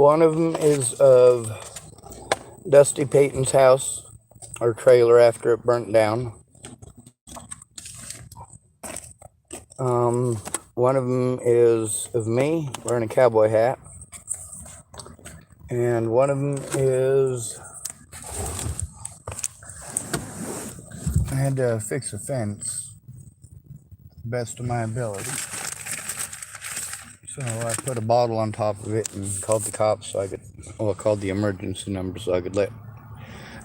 One of them is of Dusty Payton's house or trailer after it burnt down. One of them is of me wearing a cowboy hat. And one of them is I had to fix a fence to the best of my ability. So I put a bottle on top of it and called the cops so I called the emergency number so I could let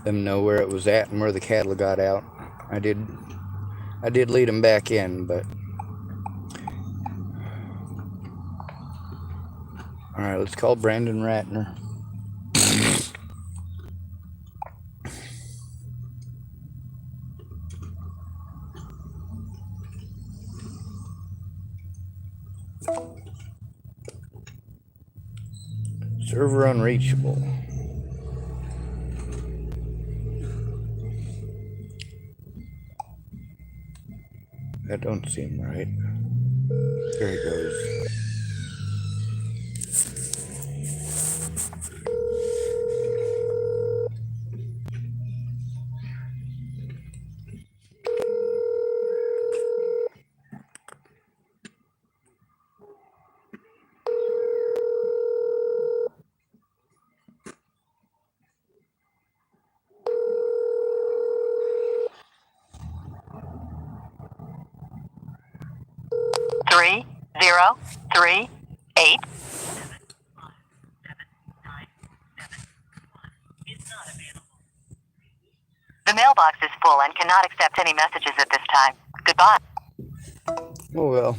them know where it was at and where the cattle got out. I did lead them back in, but all right, let's call Brandon Ratner. Server unreachable. That don't seem right. There he goes. Three 038. The mailbox is full and cannot accept any messages at this time. Goodbye. Oh well.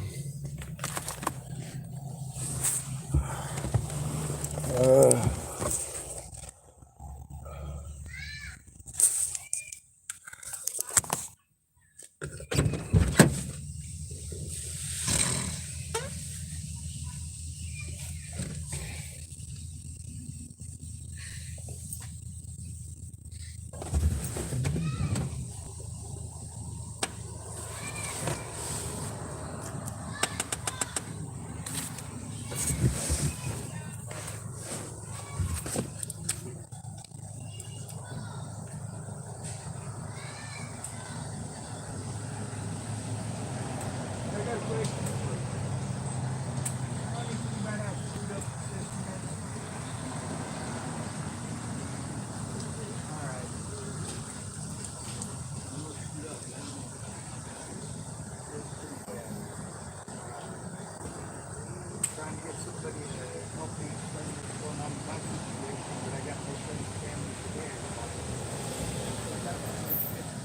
Trying to get somebody to help me explain what's going on with my situation, but I got no friends and family to there. So I got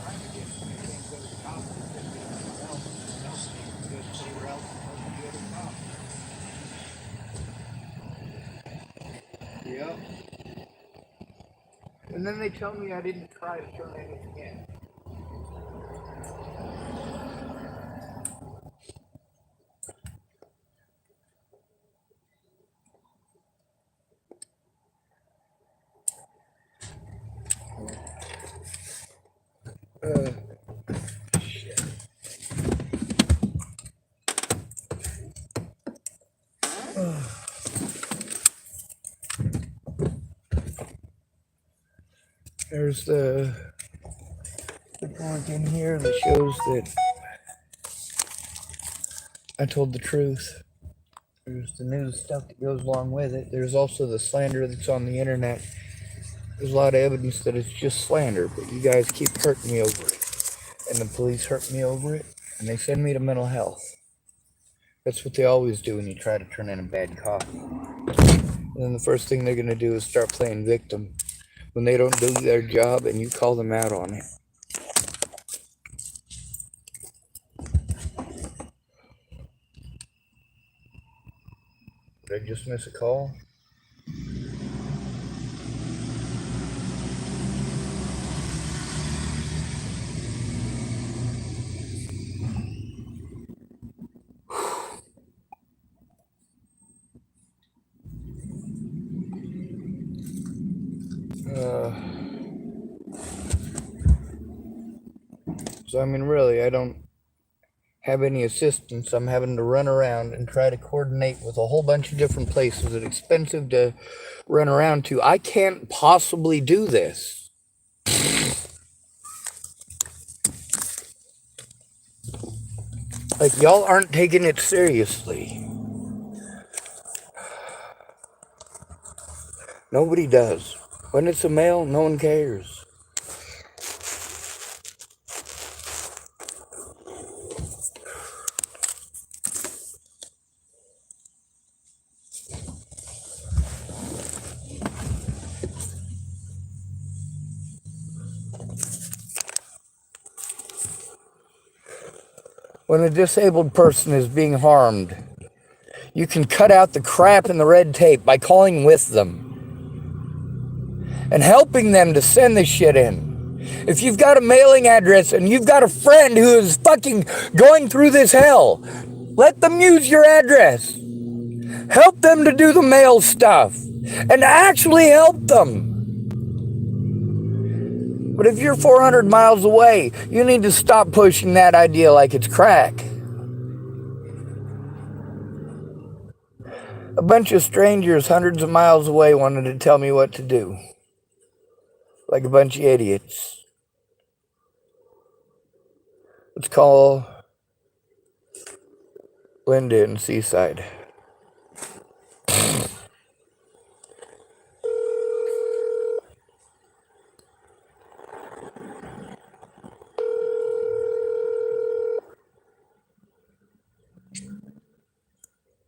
time to get me things go to the cops and send me somewhere else. Go somewhere else and help me go to the cops. Yep. And then they tell me I didn't try to turn anything in. Shit. There's the link in here that shows that I told the truth. There's the news stuff that goes along with it. There's also the slander that's on the internet. There's a lot of evidence that it's just slander, but you guys keep hurting me over it. And the police hurt me over it, and they send me to mental health. That's what they always do when you try to turn in a bad copy. And then the first thing they're going to do is start playing victim when they don't do their job and you call them out on it. Did I just miss a call? So I mean, really, I don't have any assistance. I'm having to run around and try to coordinate with a whole bunch of different places. It's expensive to run around to. I can't possibly do this. Like, y'all aren't taking it seriously. Nobody does. When it's a male, no one cares. When a disabled person is being harmed, you can cut out the crap and the red tape by calling with them and helping them to send this shit in. If you've got a mailing address and you've got a friend who is fucking going through this hell, let them use your address. Help them to do the mail stuff and actually help them. But if you're 400 miles away, you need to stop pushing that idea like it's crack. A bunch of strangers hundreds of miles away wanted to tell me what to do. Like a bunch of idiots. Let's call Linda in Seaside.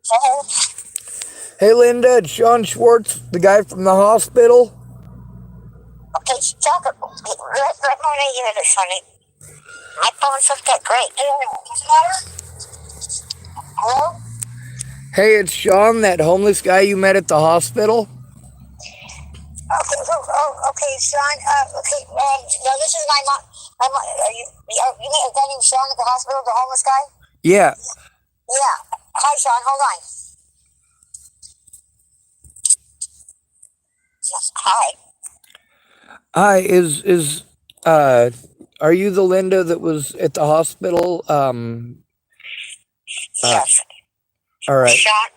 Hello? Hey Linda, it's Sean Schwartz, the guy from the hospital. Okay, talk. Let me hear this, honey. My phone's not that great. What's the matter? Hello? Hey, it's Sean, that homeless guy you met at the hospital. Okay, Sean. Okay, no, this is my mom. You mean a guy named Sean at the hospital, the homeless guy? Yeah. Yeah. Hi, Sean. Hold on. Yes, hi. Hi, are you the Linda that was at the hospital? Yes. All right. Sean.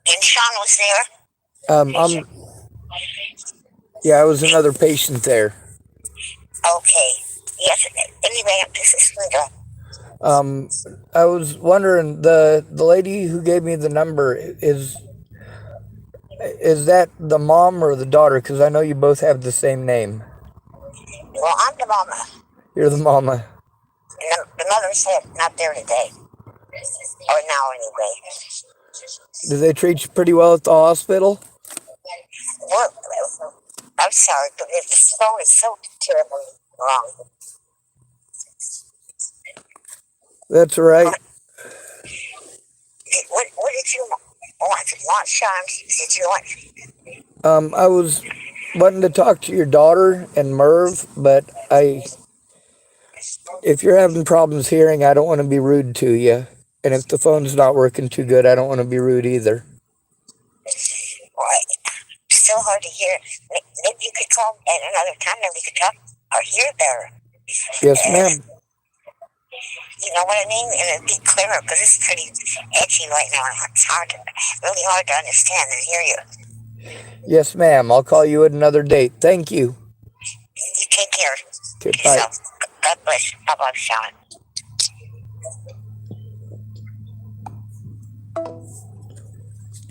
And Sean was there? Yeah, I was another patient there. Okay. Yes. Anyway, this is Linda. I was wondering, the lady who gave me the number, is that the mom or the daughter? Because I know you both have the same name. Well, I'm the mama. You're the mama. The mother's not there today. Or now, anyway. Do they treat you pretty well at the hospital? Well, I'm sorry, but the phone is so terribly wrong. That's all right. What did you want, Sean? Did you want? I was wanting to talk to your daughter and Merv, but if you're having problems hearing, I don't want to be rude to you. And if the phone's not working too good, I don't want to be rude either. Well, it's still hard to hear. Maybe you could call at another time and we could talk or hear better. Yes, ma'am. You know what I mean? And it'd be clearer because it's pretty edgy right now. It's really hard to understand and hear you. Yes, ma'am. I'll call you at another date. Thank you. You take care. Okay, bye. So, God bless. Bye-bye, Sean.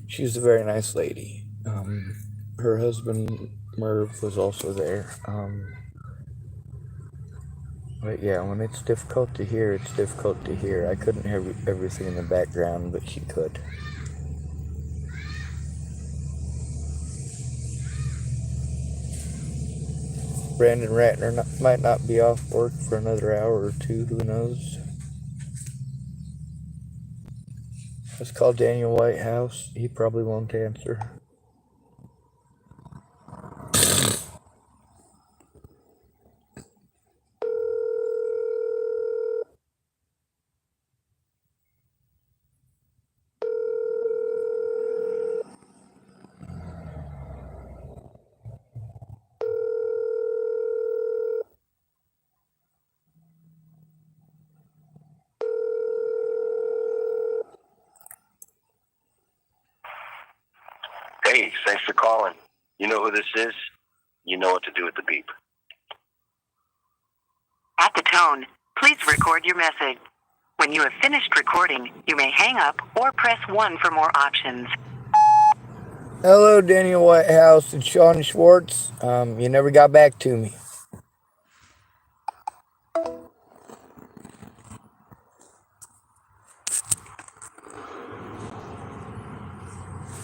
She's a very nice lady. Her husband, Merv, was also there. But yeah, when it's difficult to hear, it's difficult to hear. I couldn't hear everything in the background, but she could. Brandon Ratner might not be off work for another hour or two, who knows? Let's call Daniel Whitehouse. He probably won't answer. Hey, thanks for calling. You know who this is? You know what to do with the beep. At the tone, please record your message. When you have finished recording, you may hang up or press 1 for more options. Hello, Daniel Whitehouse and Sean Schwartz. You never got back to me.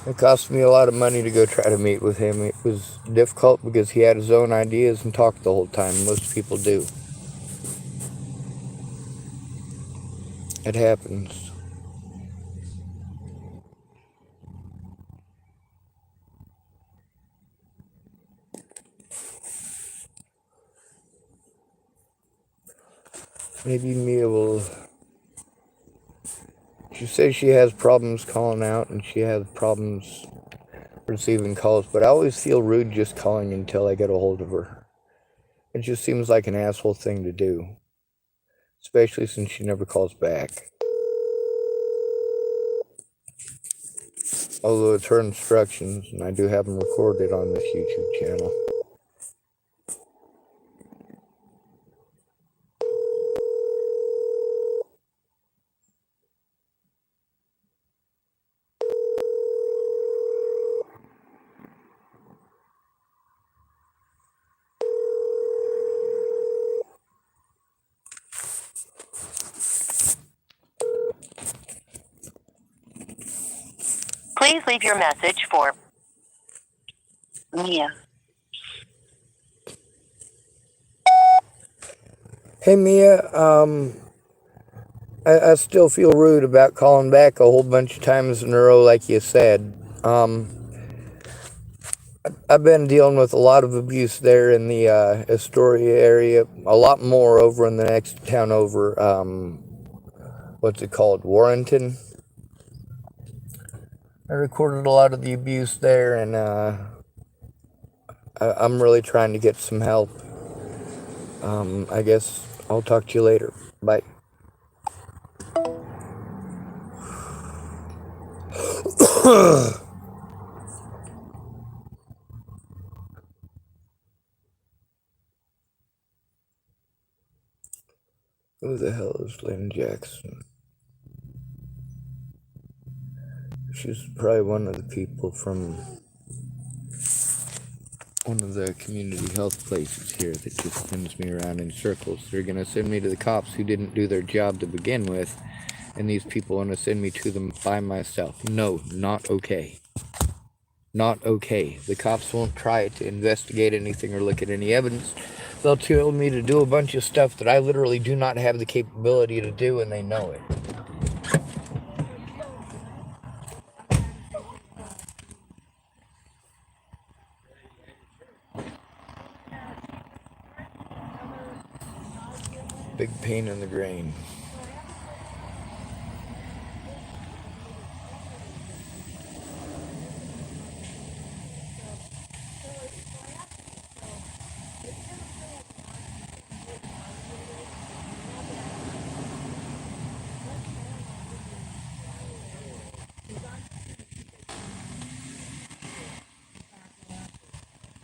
It cost me a lot of money to go try to meet with him. It was difficult because he had his own ideas and talked the whole time. Most people do. It happens. Maybe Mia will... She says she has problems calling out and she has problems receiving calls, but I always feel rude just calling until I get a hold of her. It just seems like an asshole thing to do, especially since she never calls back. Although it's her instructions, and I do have them recorded on this YouTube channel. Please leave your message for Mia. Hey Mia, I still feel rude about calling back a whole bunch of times in a row like you said. I've been dealing with a lot of abuse there in the Astoria area, a lot more over in the next town over, what's it called, Warrenton. I recorded a lot of the abuse there, and I'm really trying to get some help. I guess I'll talk to you later. Bye. Who the hell is Lynn Jackson? She's probably one of the people from one of the community health places here that just sends me around in circles. They're going to send me to the cops who didn't do their job to begin with, and these people want to send me to them by myself. No, not okay. Not okay. The cops won't try to investigate anything or look at any evidence. They'll tell me to do a bunch of stuff that I literally do not have the capability to do, and they know it. Big pain in the grain.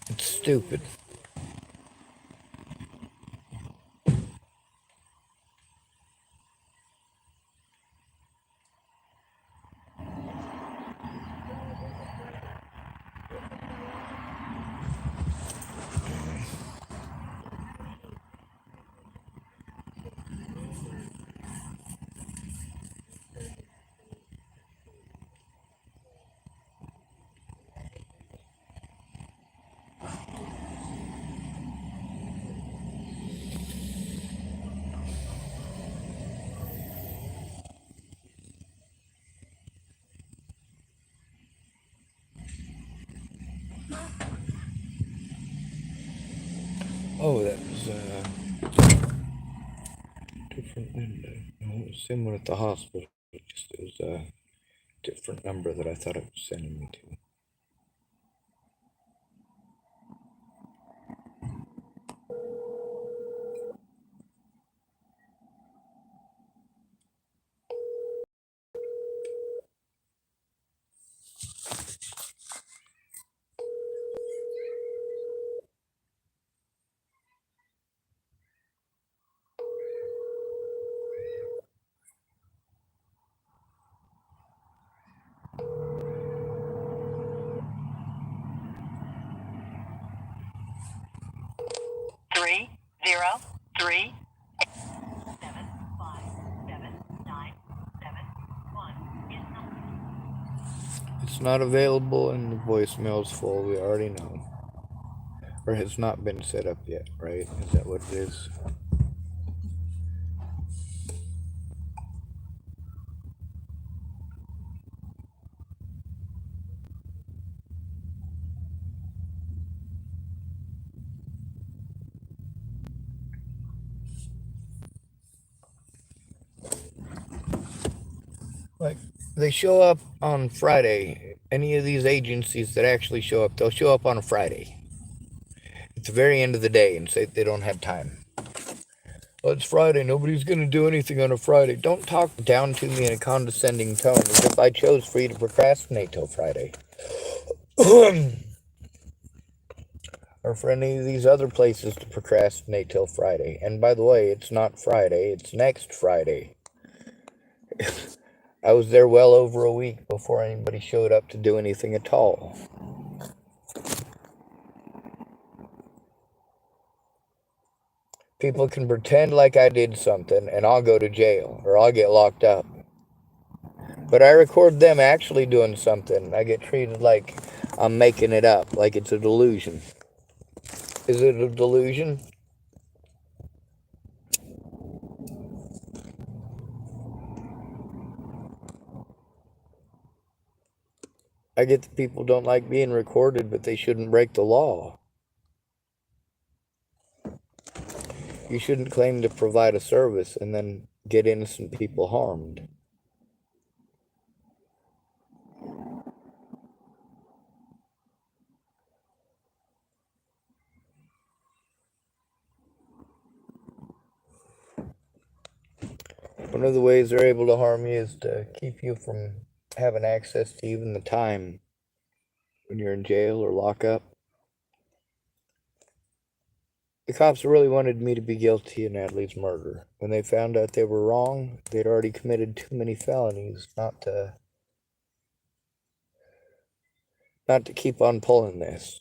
It's stupid. Oh, that was different window. No, it was same one at the hospital. It was a different number that I thought it was sending me to. 3 It's not available and the voicemail's full. We already know. Or has not been set up yet, right? Is that what it is? Like, they show up on Friday. Any of these agencies that actually show up, they'll show up on a Friday at the very end of the day and say they don't have time. Well, it's Friday. Nobody's going to do anything on a Friday. Don't talk down to me in a condescending tone as if I chose for you to procrastinate till Friday. Or for any of these other places to procrastinate till Friday. And by the way, it's not Friday, it's next Friday. I was there well over a week before anybody showed up to do anything at all. People can pretend like I did something and I'll go to jail or I'll get locked up. But I record them actually doing something. I get treated like I'm making it up, like it's a delusion. Is it a delusion? I get that people don't like being recorded, but they shouldn't break the law. You shouldn't claim to provide a service and then get innocent people harmed. One of the ways they're able to harm you is to keep you from having access to even the time when you're in jail or lockup. The cops really wanted me to be guilty of Natalie's murder. When they found out they were wrong, they'd already committed too many felonies not to keep on pulling this.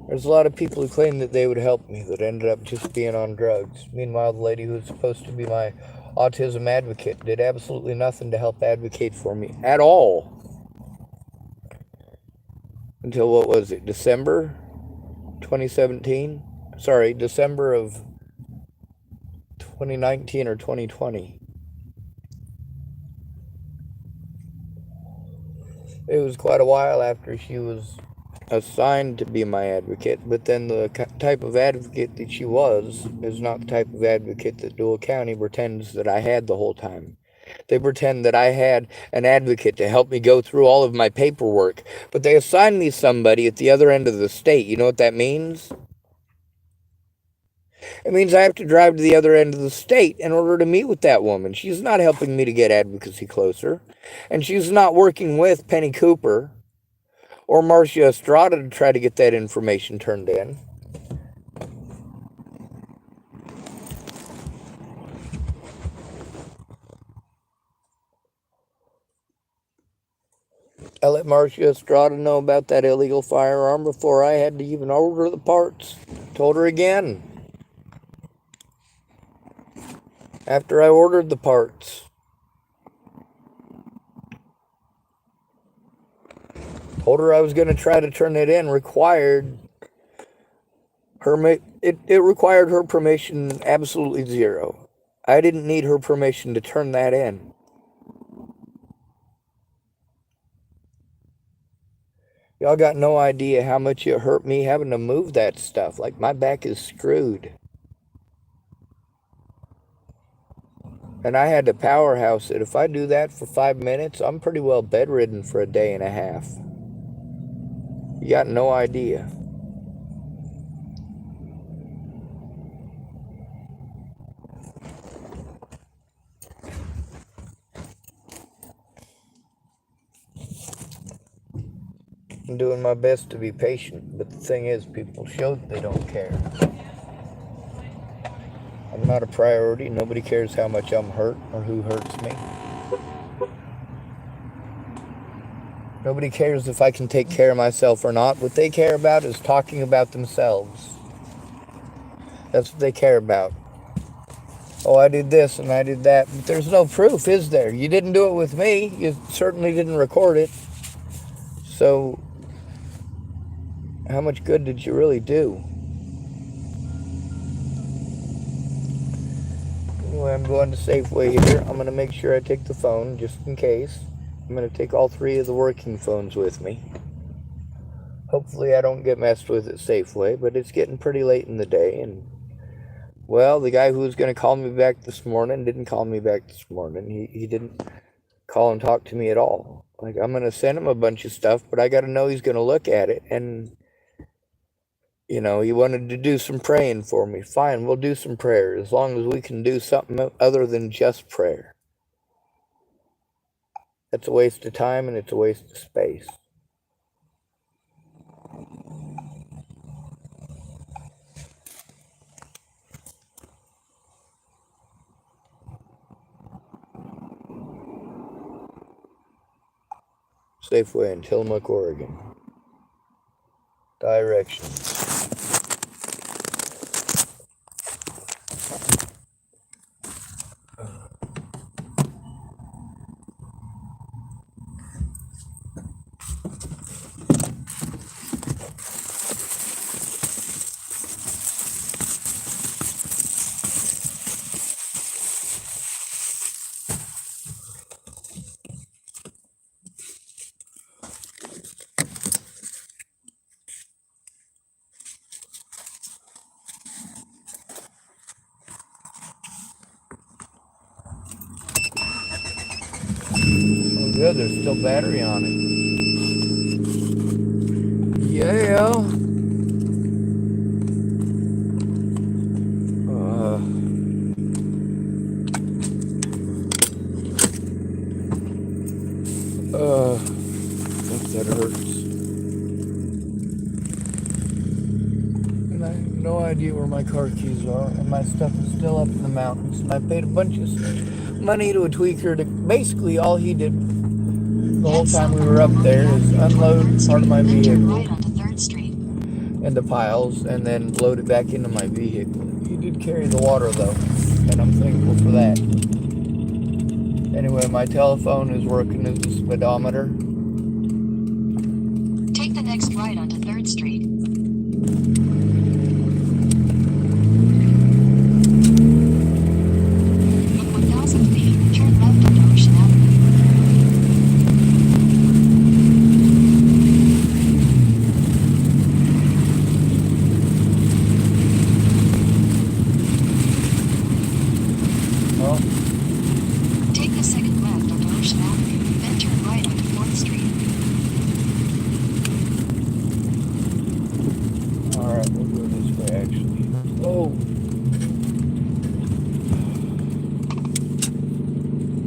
There's a lot of people who claim that they would help me that ended up just being on drugs. Meanwhile, the lady who was supposed to be my autism advocate did absolutely nothing to help advocate for me at all. Until, what was it, December 2017? Sorry, December of 2019 or 2020. It was quite a while after she was assigned to be my advocate, but then the type of advocate that she was is not the type of advocate that Dual County pretends that I had the whole time. They pretend that I had an advocate to help me go through all of my paperwork, but they assigned me somebody at the other end of the state. You know what that means? It means I have to drive to the other end of the state in order to meet with that woman. She's not helping me to get advocacy closer, and she's not working with Penny Cooper or Marcia Estrada to try to get that information turned in. I let Marcia Estrada know about that illegal firearm before I had to even order the parts. Told her again. After I ordered the parts. Told her I was going to try to turn it in. Required her, it required her permission absolutely zero. I didn't need her permission to turn that in. Y'all got no idea how much it hurt me having to move that stuff. Like, my back is screwed. And I had to powerhouse it. If I do that for 5 minutes, I'm pretty well bedridden for a day and a half. You got no idea. I'm doing my best to be patient, but the thing is, people show that they don't care. I'm not a priority. Nobody cares how much I'm hurt or who hurts me. Nobody cares if I can take care of myself or not. What they care about is talking about themselves. That's what they care about. Oh, I did this and I did that. But there's no proof, is there? You didn't do it with me. You certainly didn't record it. So, how much good did you really do? Anyway, I'm going to Safeway here. I'm going to make sure I take the phone just in case. I'm going to take all 3 of the working phones with me. Hopefully I don't get messed with at Safeway, but it's getting pretty late in the day. And, well, the guy who was going to call me back this morning didn't call me back this morning. He didn't call and talk to me at all. Like, I'm going to send him a bunch of stuff, but I got to know he's going to look at it. And, you know, he wanted to do some praying for me. Fine, we'll do some prayer as long as we can do something other than just prayer. That's a waste of time and it's a waste of space. Safeway in Tillamook, Oregon. Directions. Oh, good, there's still battery on it. Yeah. That hurts. And I have no idea where my car keys are, and my stuff is still up in the mountains. And I paid a bunch of money to a tweaker to basically all he did the whole time we were up there is unload part of my vehicle into piles and then load it back into my vehicle. He did carry the water though, and I'm thankful for that. Anyway, my telephone is working as a speedometer. Take the next right onto 3rd Street. In 1,000 feet, turn left onto Ocean Avenue. Take the second left onto Ocean Avenue, then turn right onto 4th Street. Alright, we'll go this way actually. Oh!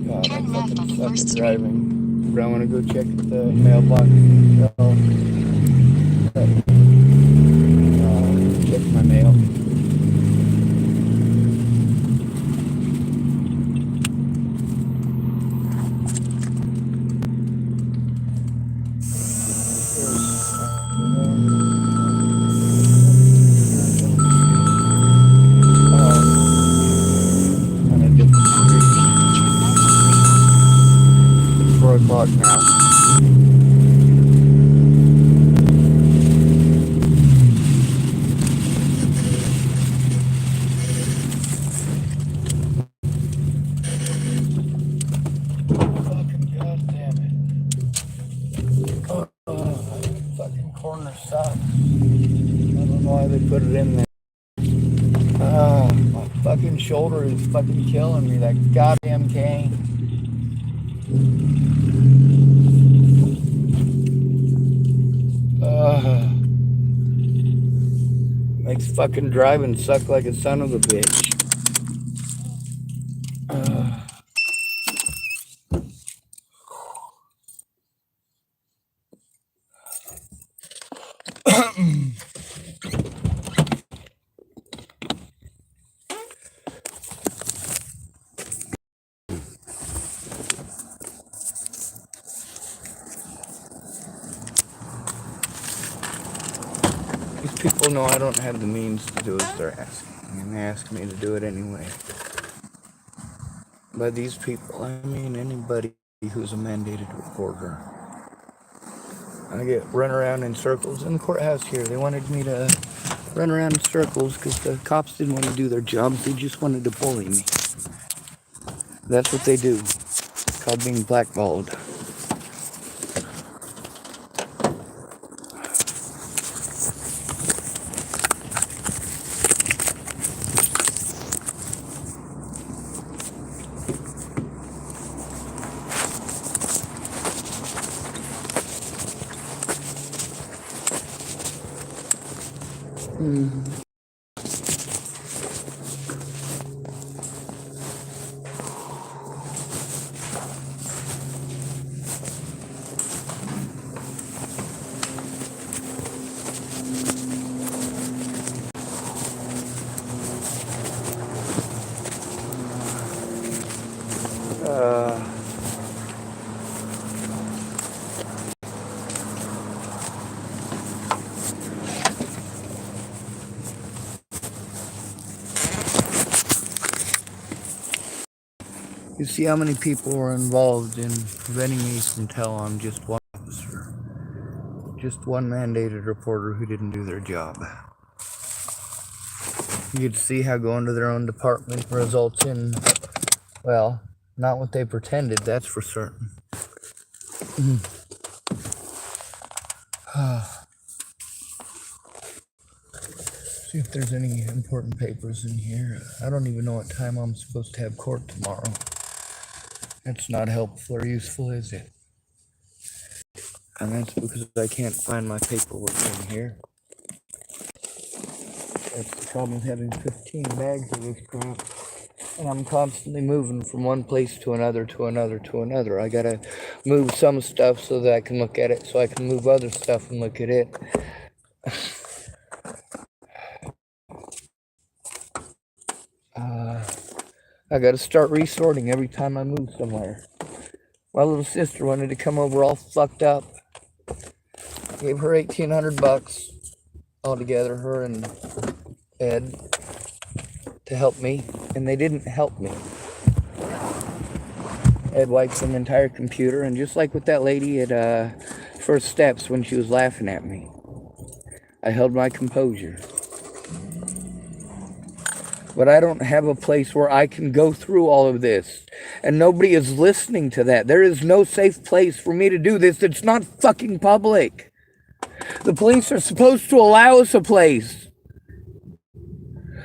God, Turn I left fucking onto suck 1st at Street. driving. But I want to go check the mailbox. Check my mail. It's 4 o'clock now. Fucking goddamn it. Fucking corner sucks. I don't know why they put it in there. My fucking shoulder is fucking killing me. That goddamn cane. Makes fucking driving suck like a son of a bitch. These people know I don't have the means to do as they're asking, and they ask me to do it anyway. By these people, I mean anybody who's a mandated reporter. I get run around in circles in the courthouse here. They wanted me to run around in circles because the cops didn't want to do their jobs. They just wanted to bully me. That's what they do. It's called being blackballed. Uh, you see how many people were involved in preventing me from telling just one officer, just one mandated reporter who didn't do their job. You could see how going to their own department results in, well, not what they pretended, that's for certain. See if there's any important papers in here. I don't even know what time I'm supposed to have court tomorrow. That's not helpful or useful, is it? And that's because I can't find my paperwork in here. That's the problem with having 15 bags of this crap. And I'm constantly moving from one place to another, to another, to another. I gotta move some stuff so that I can look at it, so I can move other stuff and look at it. I gotta start resorting every time I move somewhere. My little sister wanted to come over all fucked up. Gave her $1,800 altogether, her and Ed, to help me, and they didn't help me. Ed wiped the entire computer, and just like with that lady at First Steps when she was laughing at me, I held my composure. But I don't have a place where I can go through all of this, and nobody is listening to that. There is no safe place for me to do this. It's not fucking public. The police are supposed to allow us a place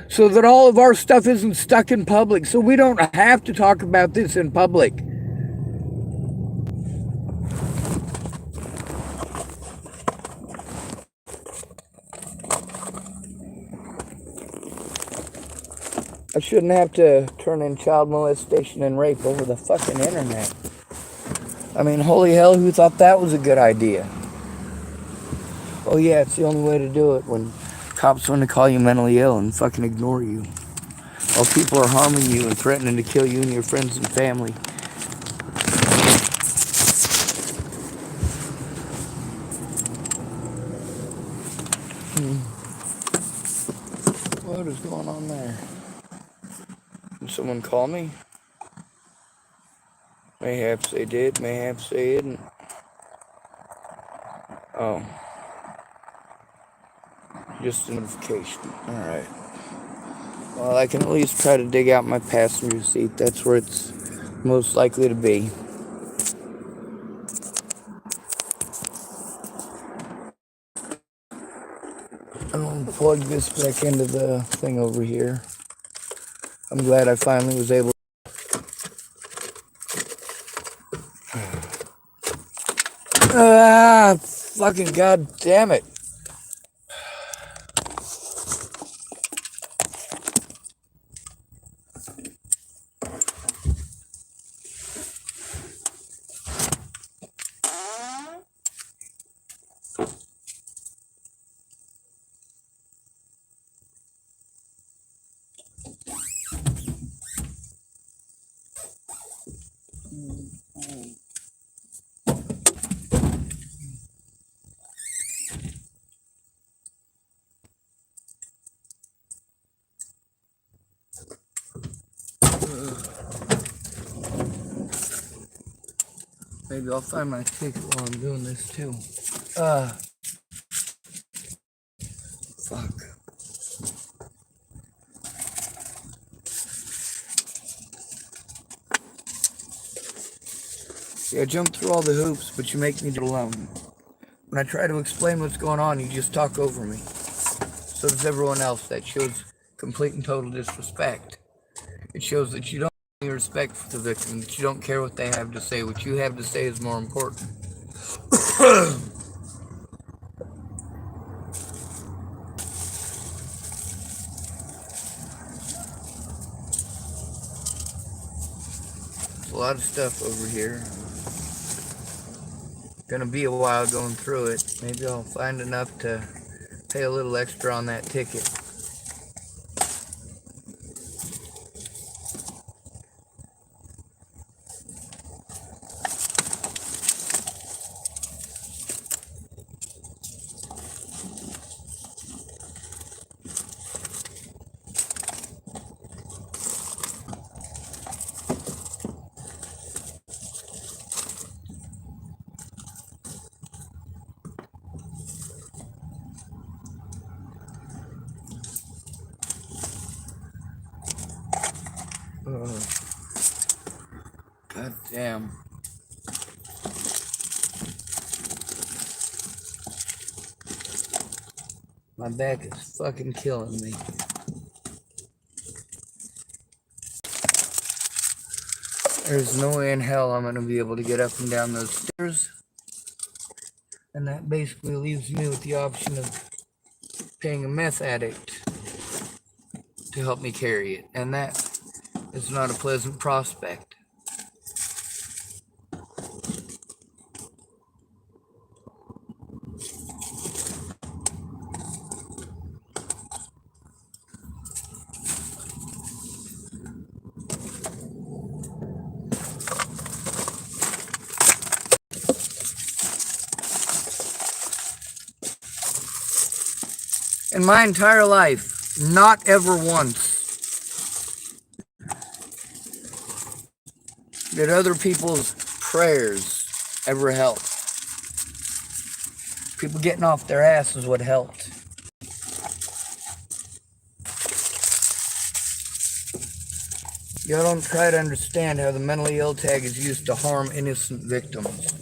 so that all of our stuff isn't stuck in public, so we don't have to talk about this in public. I shouldn't have to turn in child molestation and rape over the fucking internet. I mean, holy hell, who thought that was a good idea? Oh yeah, it's the only way to do it, when cops want to call you mentally ill and fucking ignore you, while people are harming you and threatening to kill you and your friends and family. What is going on there? Did someone call me? Mayhaps they did, mayhaps they didn't. Oh. Just a notification. Alright. Well, I can at least try to dig out my passenger seat. That's where it's most likely to be. I'm going to plug this back into the thing over here. I'm glad I finally was able. Ah, fucking goddamn it. Maybe I'll find my ticket while I'm doing this too. Fuck. Yeah, I jump through all the hoops, but you make me do it alone. When I try to explain what's going on, you just talk over me. So does everyone else. That shows complete and total disrespect. It shows that you don't have any respect for the victim, that you don't care what they have to say. What you have to say is more important. There's a lot of stuff over here. Gonna be a while going through it. Maybe I'll find enough to pay a little extra on that ticket. God damn. My back is fucking killing me. There's no way in hell I'm gonna be able to get up and down those stairs. And that basically leaves me with the option of paying a meth addict to help me carry it. And that is not a pleasant prospect. In my entire life, not ever once did other people's prayers ever help. People getting off their ass is what helped. Y'all don't try to understand how the mentally ill tag is used to harm innocent victims.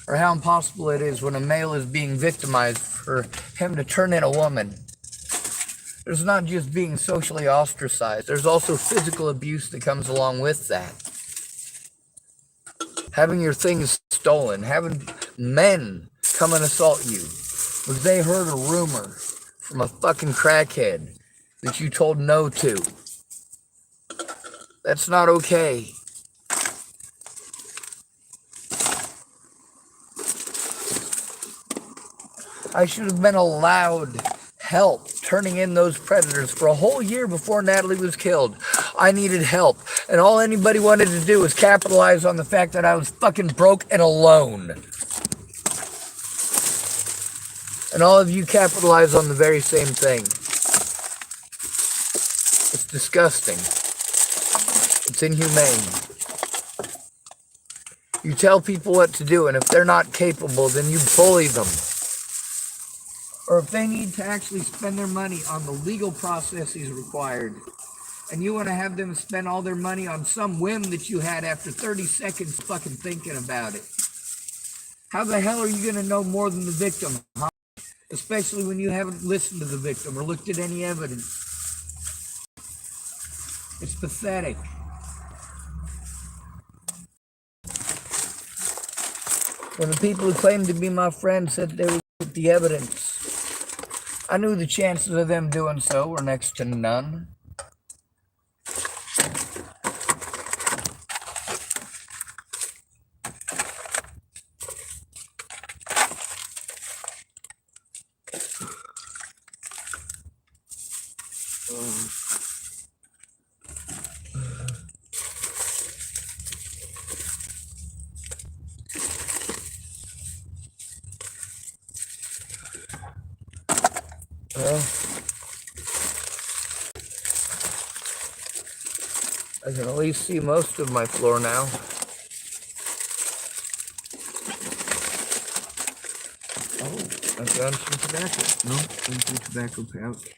Or how impossible it is when a male is being victimized for him to turn in a woman. There's not just being socially ostracized, there's also physical abuse that comes along with that. Having your things stolen, having men come and assault you because they heard a rumor from a fucking crackhead that you told no to. That's not okay. I should have been allowed help turning in those predators for a whole year before Natalie was killed. I needed help, and all anybody wanted to do was capitalize on the fact that I was fucking broke and alone. And all of you capitalize on the very same thing. It's disgusting. It's inhumane. You tell people what to do, and if they're not capable, then you bully them. Or if they need to actually spend their money on the legal processes required, and you want to have them spend all their money on some whim that you had after 30 seconds fucking thinking about it. How the hell are you going to know more than the victim, huh? Especially when you haven't listened to the victim or looked at any evidence. It's pathetic. When the people who claimed to be my friends said they would look at the evidence, I knew the chances of them doing so were next to none. Well, I can at least see most of my floor now. I found some tobacco. No, empty tobacco pouch.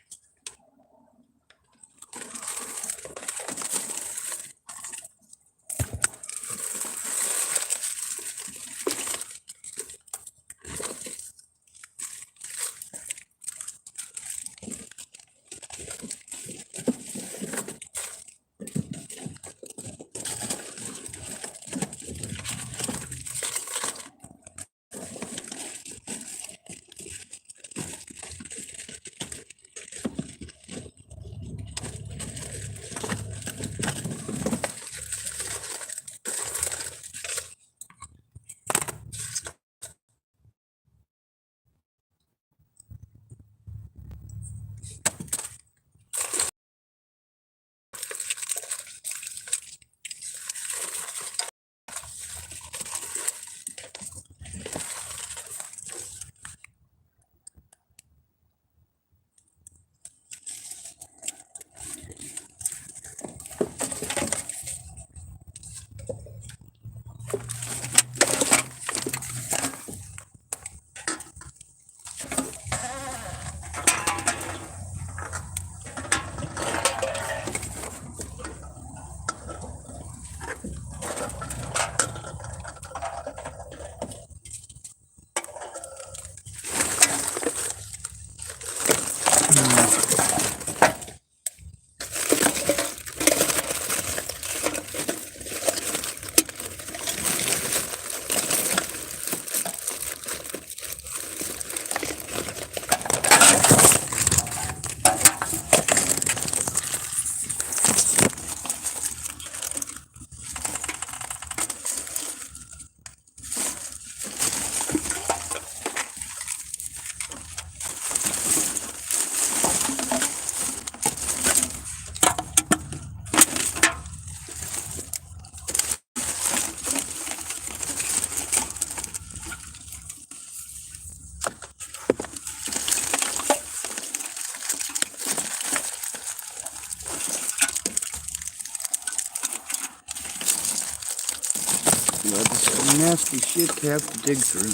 That's some nasty shit to have to dig through.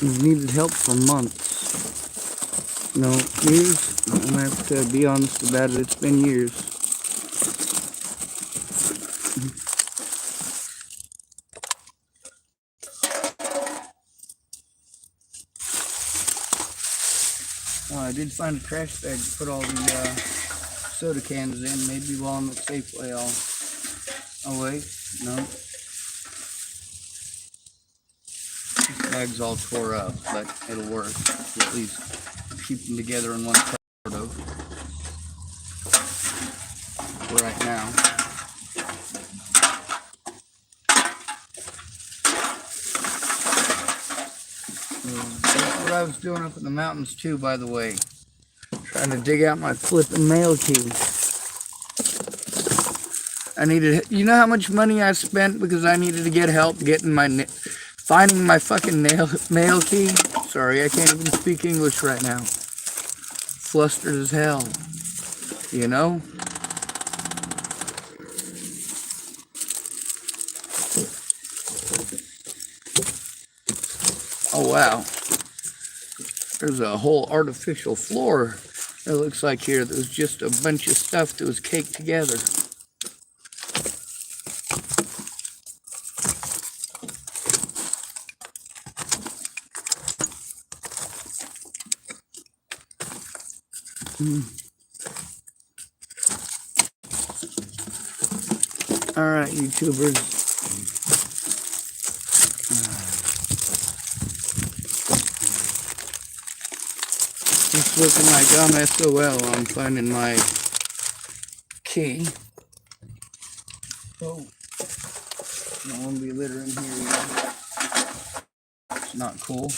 We've needed help for months. No, years. I'm gonna have to be honest about it. It's been years. Oh, I did find a trash bag to put all the soda cans in. Maybe while I'm at Safeway, I'll wait. No. This bag's all tore up, but it'll work. We'll at least keep them together in one photo for right now. That's what I was doing up in the mountains too, by the way. Trying to dig out my flipping mail key. I needed, you know how much money I spent because I needed to get help getting finding my fucking mail key? Sorry, I can't even speak English right now. Flustered as hell. You know? Oh wow. There's a whole artificial floor, it looks like here. There's just a bunch of stuff that was caked together. Alright, YouTubers. It's looking like I'm SOL on finding my key. Oh, don't want to be littering here either. It's not cool.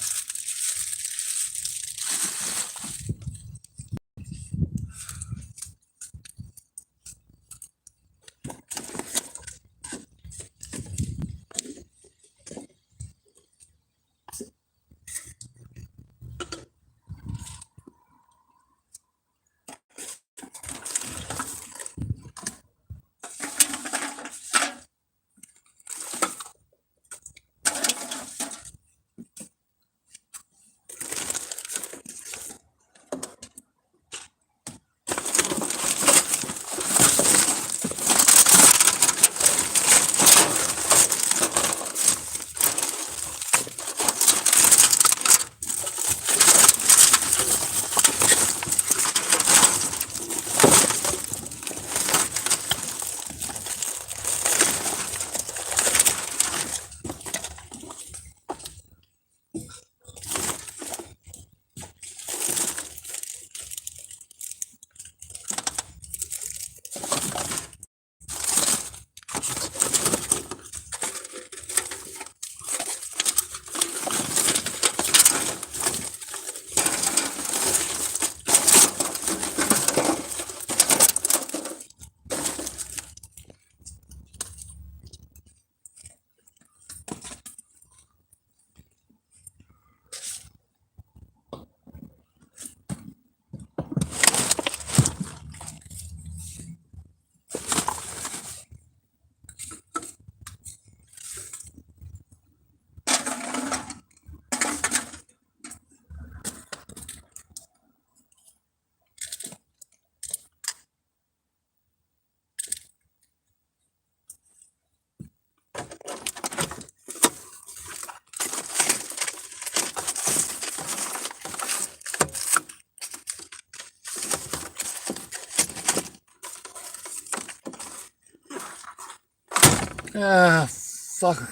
Ah, fuck.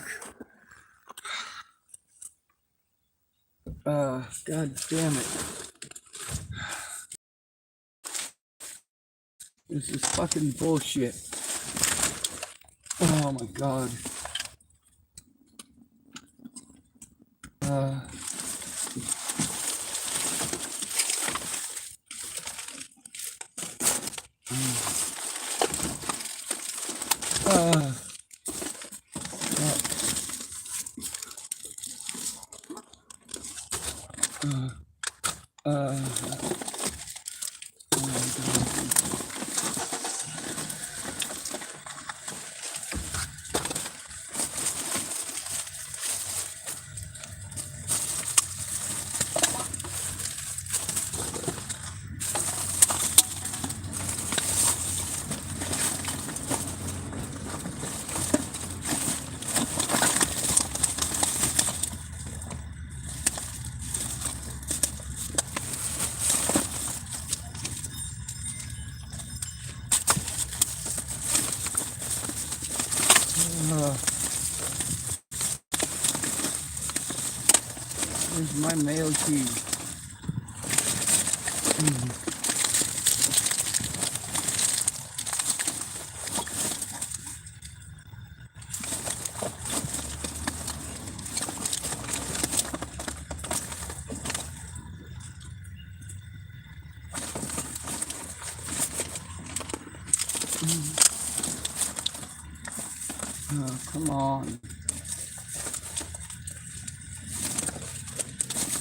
God damn it. This is fucking bullshit. Oh my god. Uh, uh, Where's my mail key? Oh, come on.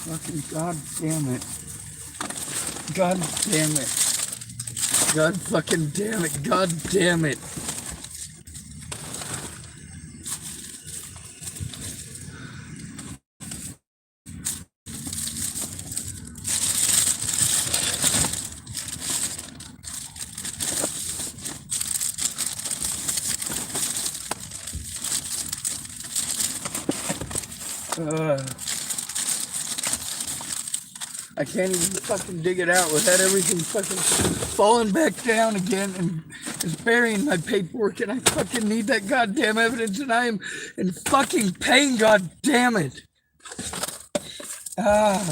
Fucking god damn it. God damn it. God fucking damn it. God damn it. I can't even fucking dig it out without everything fucking falling back down again and is burying my paperwork, and I fucking need that goddamn evidence, and I am in fucking pain, god damn it. I'm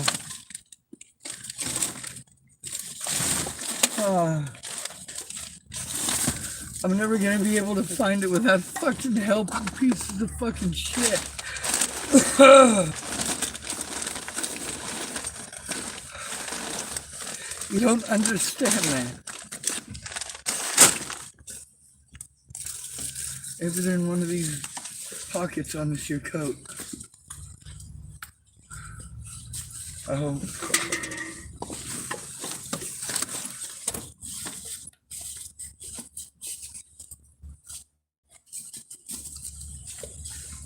never gonna be able to find it without fucking help and pieces of fucking shit. You don't understand that. Is it in one of these pockets on this your coat? Oh.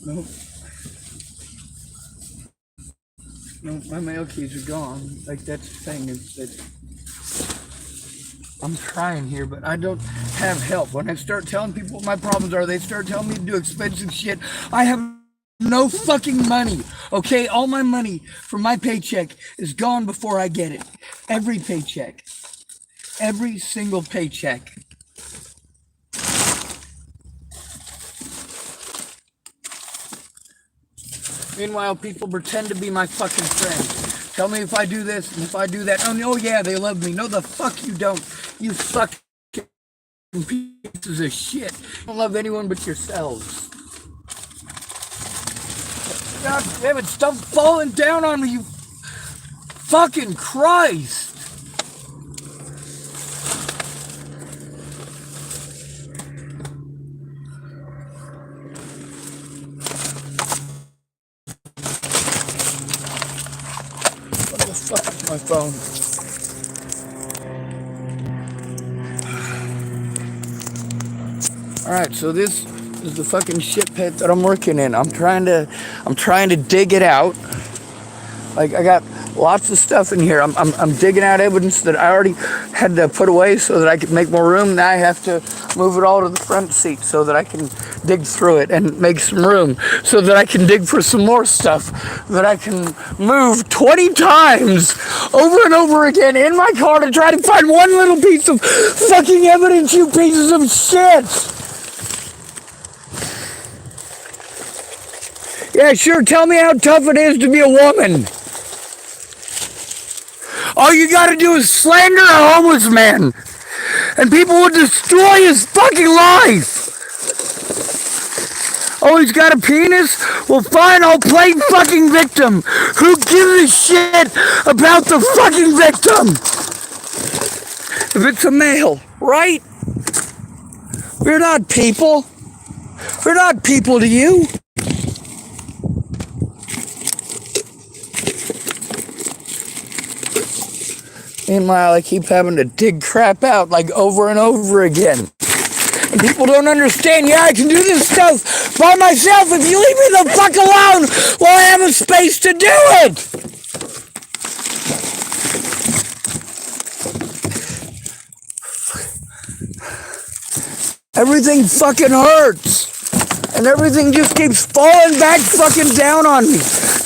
Nope. Nope, my mail keys are gone. Like, that's the thing, is that I'm trying here, but I don't have help. When I start telling people what my problems are, they start telling me to do expensive shit. I have no fucking money, okay? All my money from my paycheck is gone before I get it. Every paycheck. Every single paycheck. Meanwhile, people pretend to be my fucking friend. Tell me if I do this and if I do that. Oh yeah, they love me. No, the fuck you don't. You fucking pieces of shit. You don't love anyone but yourselves. God damn it, stop falling down on me, you fucking Christ. What the fuck is my phone? Alright, so this is the fucking shit pit that I'm working in. I'm trying to dig it out. Like, I got lots of stuff in here. I'm digging out evidence that I already had to put away so that I could make more room. Now I have to move it all to the front seat so that I can dig through it and make some room so that I can dig for some more stuff that I can move 20 times over and over again in my car to try to find one little piece of fucking evidence, you pieces of shit. Yeah, sure, tell me how tough it is to be a woman. All you gotta do is slander a homeless man, and people will destroy his fucking life. Oh, he's got a penis? Well, fine, I'll play fucking victim. Who gives a shit about the fucking victim? If it's a male, right? We're not people. We're not people to you. Meanwhile, I keep having to dig crap out like over and over again. And people don't understand, yeah, I can do this stuff by myself if you leave me the fuck alone while I have a space to do it. Everything fucking hurts. And everything just keeps falling back fucking down on me.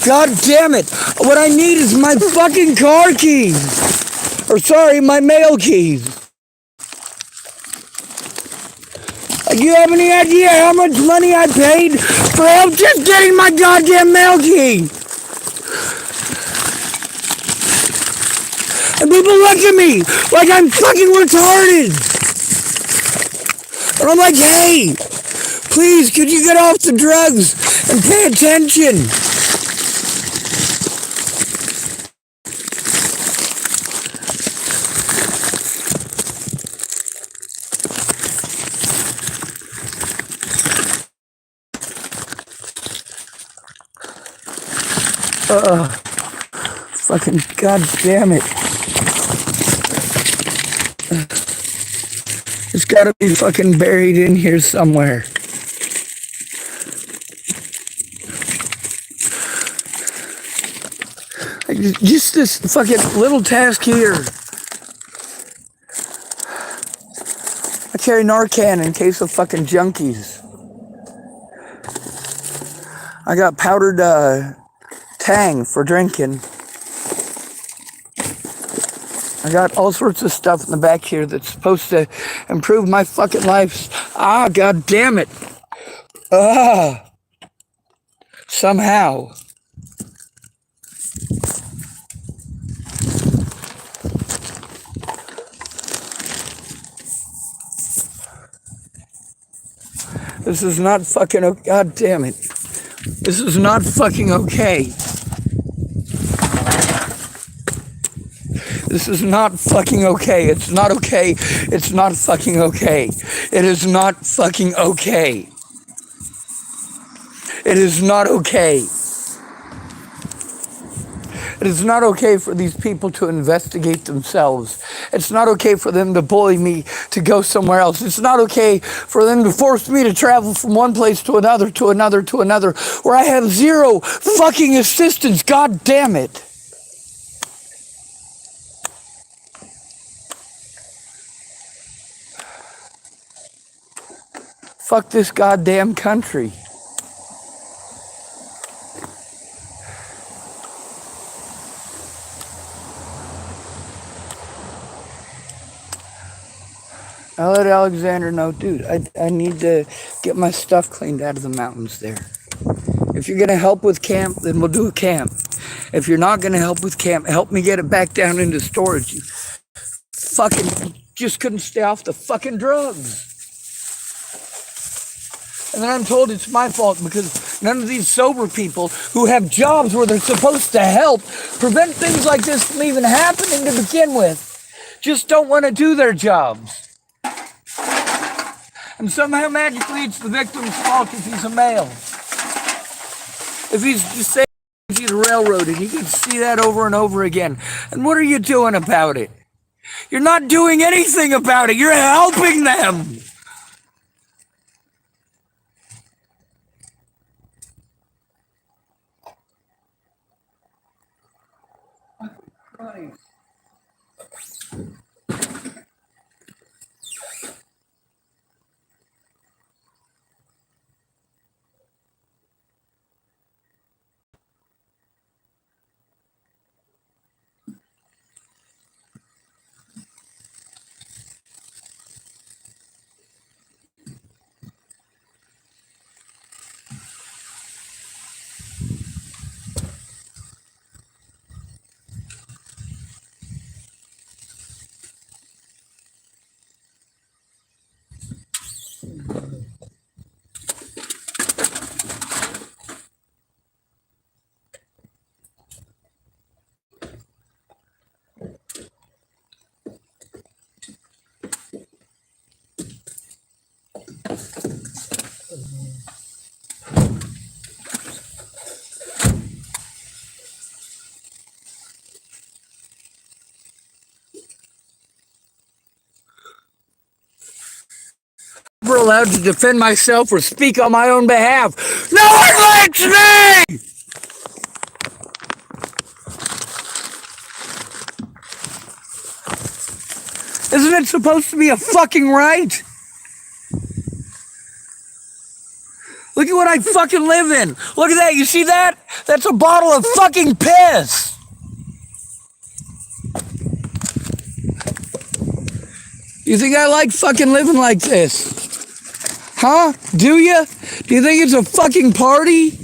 God damn it. What I need is my fucking car keys. Or sorry, my mail keys. Do you have any idea how much money I paid for help just getting my goddamn mail key? And people look at me like I'm fucking retarded. And I'm like, hey, please, could you get off the drugs and pay attention? Fucking goddamn it. It's gotta be fucking buried in here somewhere. Just this fucking little task here. I carry Narcan in case of fucking junkies. I got powdered Tang for drinking. I got all sorts of stuff in the back here that's supposed to improve my fucking life. Ah, god damn it. Somehow. This is not fucking, god damn it. This is not fucking okay. This is not fucking okay. It's not okay. It's not fucking okay. It is not fucking okay. It is not okay. It is not okay for these people to investigate themselves. It's not okay for them to bully me to go somewhere else. It's not okay for them to force me to travel from one place to another, to another, to another, where I have zero fucking assistance. God damn it. Fuck this goddamn country. I let Alexander know, dude, I need to get my stuff cleaned out of the mountains there. If you're going to help with camp, then we'll do a camp. If you're not going to help with camp, help me get it back down into storage. You fucking just couldn't stay off the fucking drugs. And then I'm told it's my fault because none of these sober people who have jobs where they're supposed to help prevent things like this from even happening to begin with just don't want to do their jobs. And somehow magically it's the victim's fault if he's a male. If he's disabled, he's railroaded. You can see that over and over again. And what are you doing about it? You're not doing anything about it. You're helping them. Christ. Never allowed to defend myself or speak on my own behalf. No one likes me! Isn't it supposed to be a fucking right? Look at what I fucking live in. Look at that. You see that? That's a bottle of fucking piss. You think I like fucking living like this? Huh? Do you? Do you think it's a fucking party?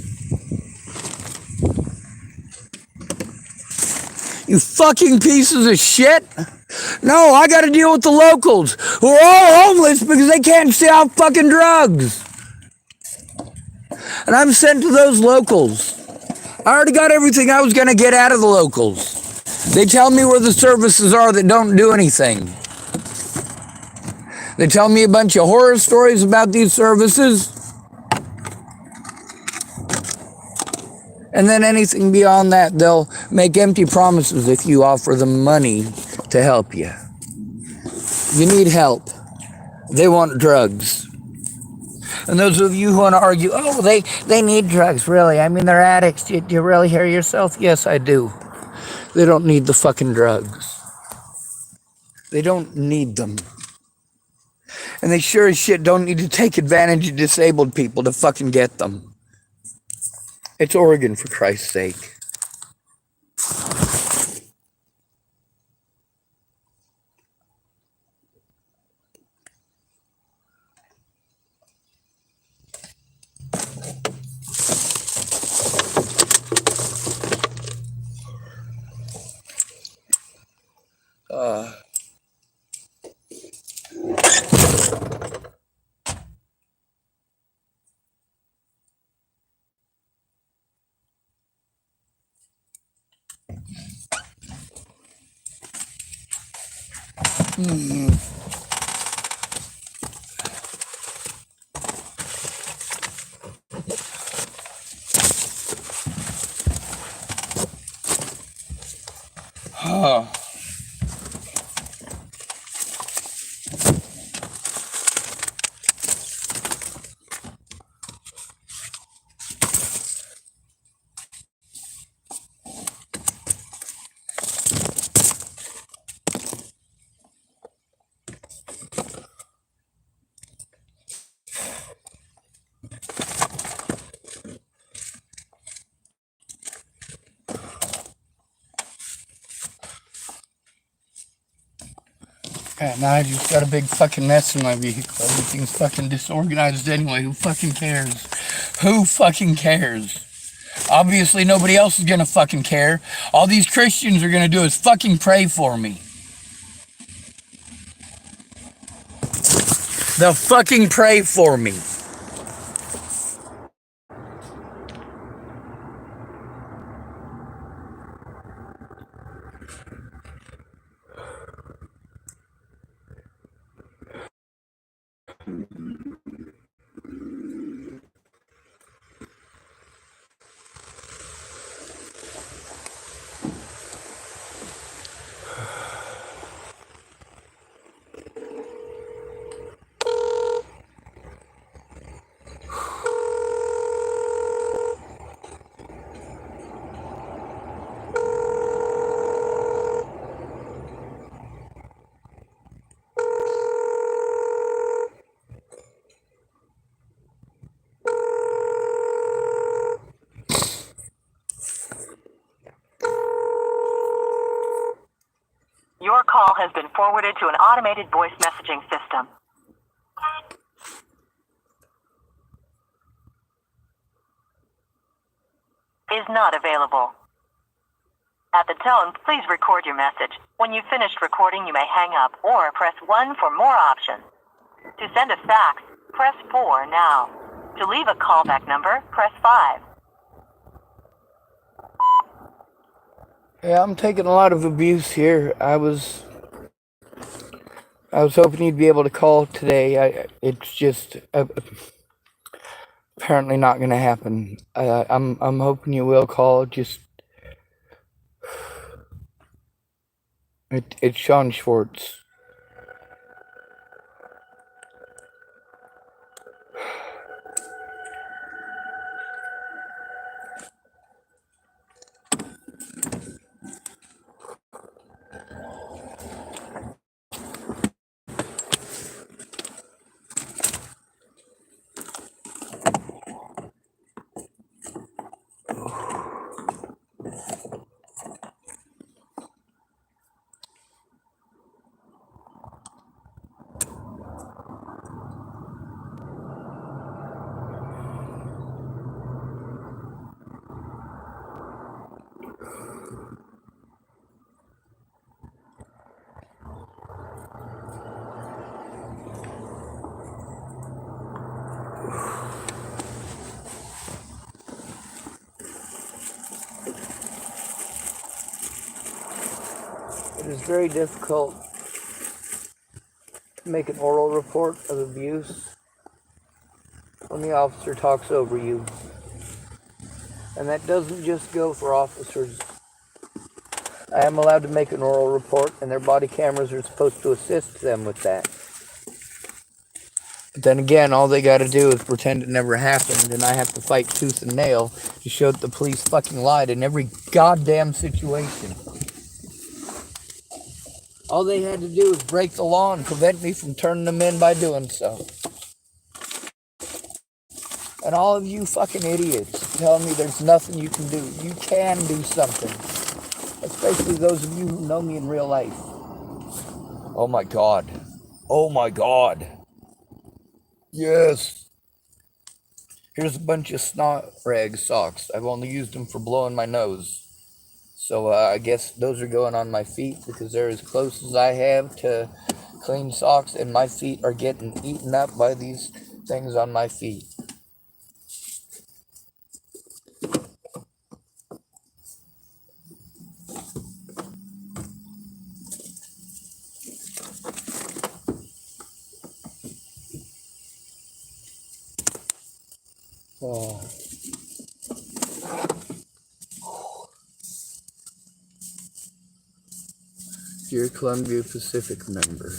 You fucking pieces of shit. No, I gotta deal with the locals who are all homeless because they can't sell fucking drugs. And I'm sent to those locals. I already got everything I was gonna get out of the locals. They tell me where the services are that don't do anything. They tell me a bunch of horror stories about these services. And then anything beyond that, they'll make empty promises if you offer them money to help you. You need help. They want drugs. And those of you who want to argue, oh, they need drugs, really. I mean, they're addicts. Do you really hear yourself? Yes, I do. They don't need the fucking drugs. They don't need them. And they sure as shit don't need to take advantage of disabled people to fucking get them. It's Oregon, for Christ's sake. Yeah, now I just got a big fucking mess in my vehicle. Everything's fucking disorganized anyway. Who fucking cares? Who fucking cares? Obviously, nobody else is gonna fucking care. All these Christians are gonna do is fucking pray for me. They'll fucking pray for me. Your call has been forwarded to an automated voice messaging system. Is not available. At the tone, please record your message. When you've finished recording, you may hang up or press 1 for more options. To send a fax, press 4 now. To leave a callback number, press 5. Yeah, I'm taking a lot of abuse here. I I was hoping you'd be able to call today. It's just apparently not going to happen. I'm hoping you will call. Just it's Sean Schwartz. It is very difficult to make an oral report of abuse when the officer talks over you. And that doesn't just go for officers. I am allowed to make an oral report, and their body cameras are supposed to assist them with that. But then again, all they gotta do is pretend it never happened, and I have to fight tooth and nail to show that the police fucking lied in every goddamn situation. All they had to do was break the law and prevent me from turning them in by doing so. And all of you fucking idiots telling me there's nothing you can do. You can do something. Especially those of you who know me in real life. Oh my God. Oh my God. Yes. Here's a bunch of snot rag socks. I've only used them for blowing my nose. So I guess those are going on my feet because they're as close as I have to clean socks, and my feet are getting eaten up by these things on my feet. Oh. Dear Columbia Pacific member,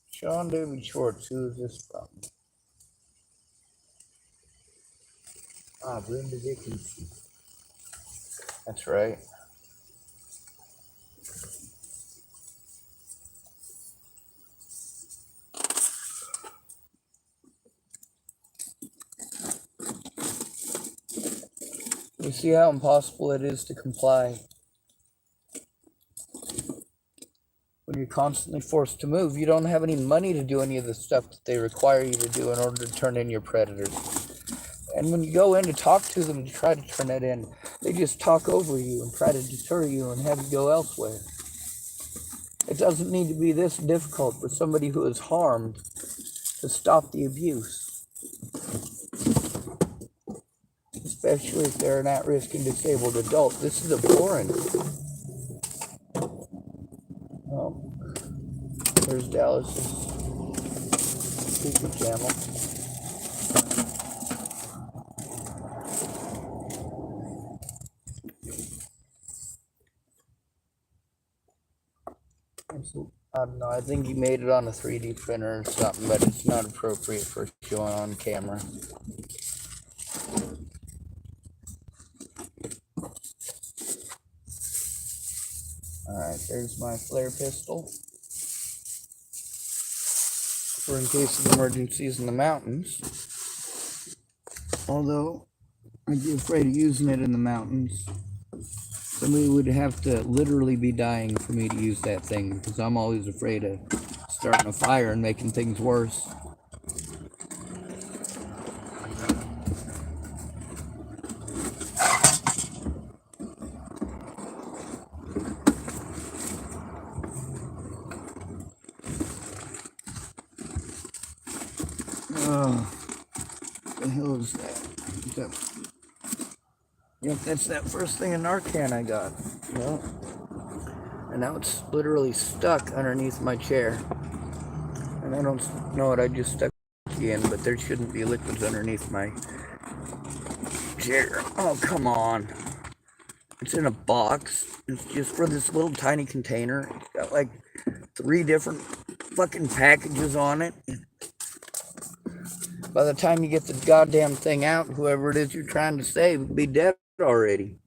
Sean David Schwartz, who is this from? Ah, Brenda Dickinson. That's right. You see how impossible it is to comply when you're constantly forced to move. You don't have any money to do any of the stuff that they require you to do in order to turn in your predators. And when you go in to talk to them to try to turn it in, they just talk over you and try to deter you and have you go elsewhere. It doesn't need to be this difficult for somebody who is harmed to stop the abuse. Especially if they're an at-risk and disabled adult. This is abhorrent. Oh, there's Dallas's stupid camel. I don't know, I think he made it on a 3D printer or something, but it's not appropriate for showing on camera. Alright, there's my flare pistol. For in case of emergencies in the mountains. Although, I'd be afraid of using it in the mountains. Somebody would have to literally be dying for me to use that thing, because I'm always afraid of starting a fire and making things worse. Oh, the hell is that? Yep, that's that first thing in Narcan I got. Well, and now it's literally stuck underneath my chair. And I don't know what I just stuck in, but there shouldn't be liquids underneath my chair. Oh, come on. It's in a box. It's just for this little tiny container. It's got like 3 different fucking packages on it. By the time you get the goddamn thing out, whoever it is you're trying to save will be dead already.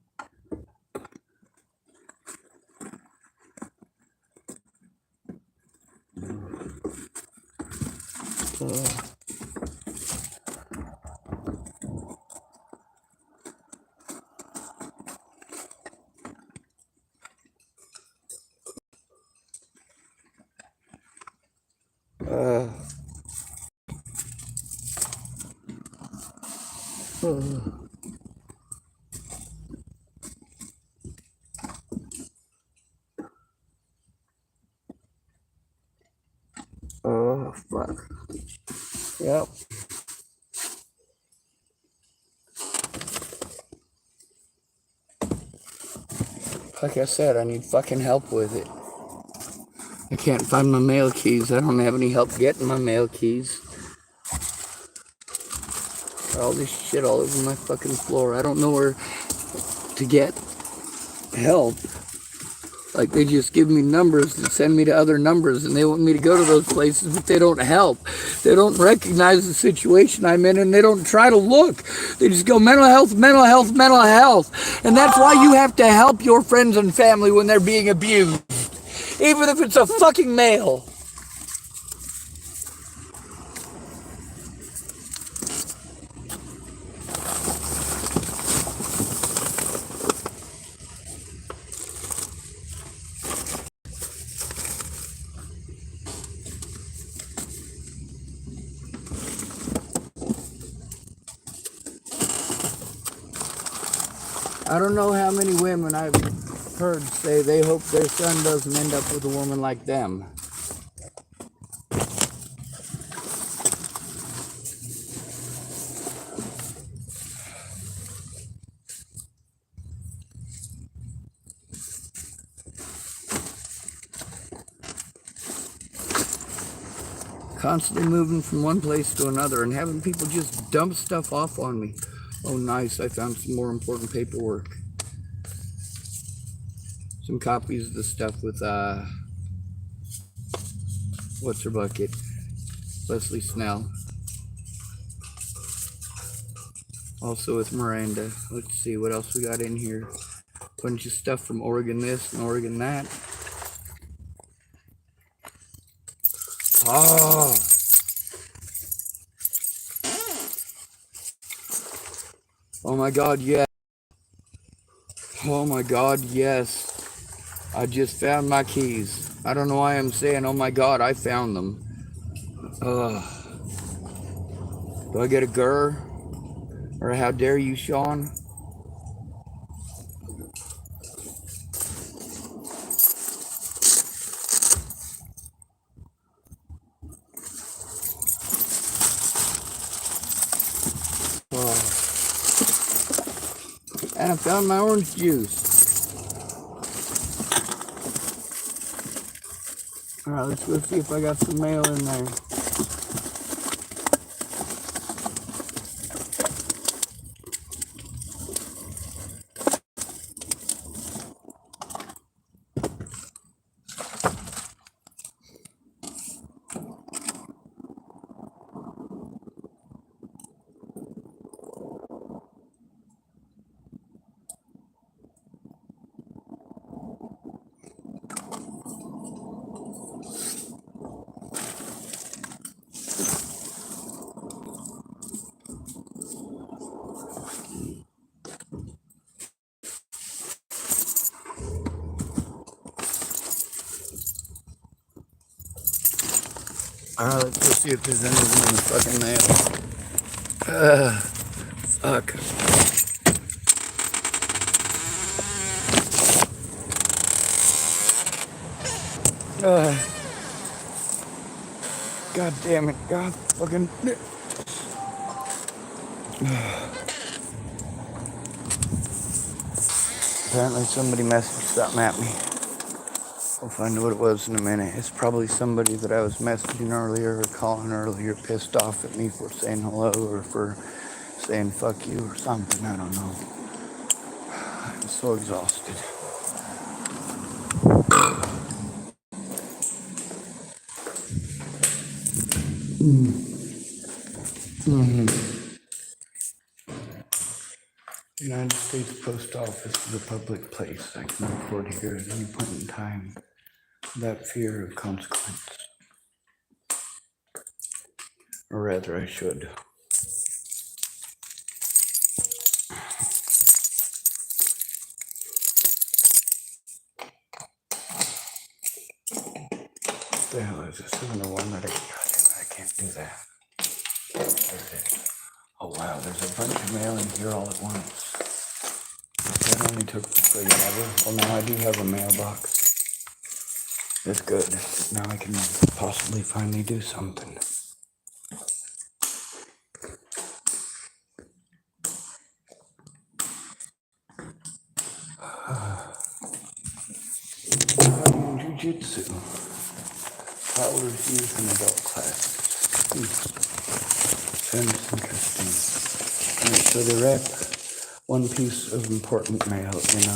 Uh, oh, fuck. Yep. Like I said, I need fucking help with it. I can't find my mail keys. I don't have any help getting my mail keys. All this shit all over my fucking floor. I don't know where to get help. Like, they just give me numbers that send me to other numbers, and they want me to go to those places, but they don't help. They don't recognize the situation I'm in, and they don't try to look. They just go, mental health, mental health, mental health. And that's why you have to help your friends and family when they're being abused. Even if it's a fucking male. I don't know how many women I've heard say they hope their son doesn't end up with a woman like them. Constantly moving from one place to another and having people just dump stuff off on me. Oh, nice. I found some more important paperwork. Some copies of the stuff with, what's her bucket? Leslie Snell. Also with Miranda. Let's see what else we got in here. Bunch of stuff from Oregon this and Oregon that. Oh. Oh my God, yes. Oh my God, yes. I just found my keys. I don't know why I'm saying, oh my God, I found them. Do I get a grr? Or how dare you, Sean? Oh. And I found my orange juice. Alright, let's go see if I got some mail in there. Alright, let's go see if there's anything in the fucking mail. Fuck. God damn it. God fucking. Apparently somebody messaged something at me. I'll find out what it was in a minute. It's probably somebody that I was messaging earlier or calling earlier pissed off at me for saying hello or for saying fuck you or something. I don't know. I'm so exhausted. United States Post Office is a public place. I can report here at any point in time without fear of consequence. Or rather, I should. What the hell is this? This is the one that I can't do that. There's it. Oh wow, there's a bunch of mail in here all at once. That only took friggin' ever. Well, now I do have a mailbox. That's good. Now I can possibly finally do something. Jiu-jitsu. Toddlers, youth, and adult classes. Sounds interesting. Alright, so they wrap one piece of important mail in a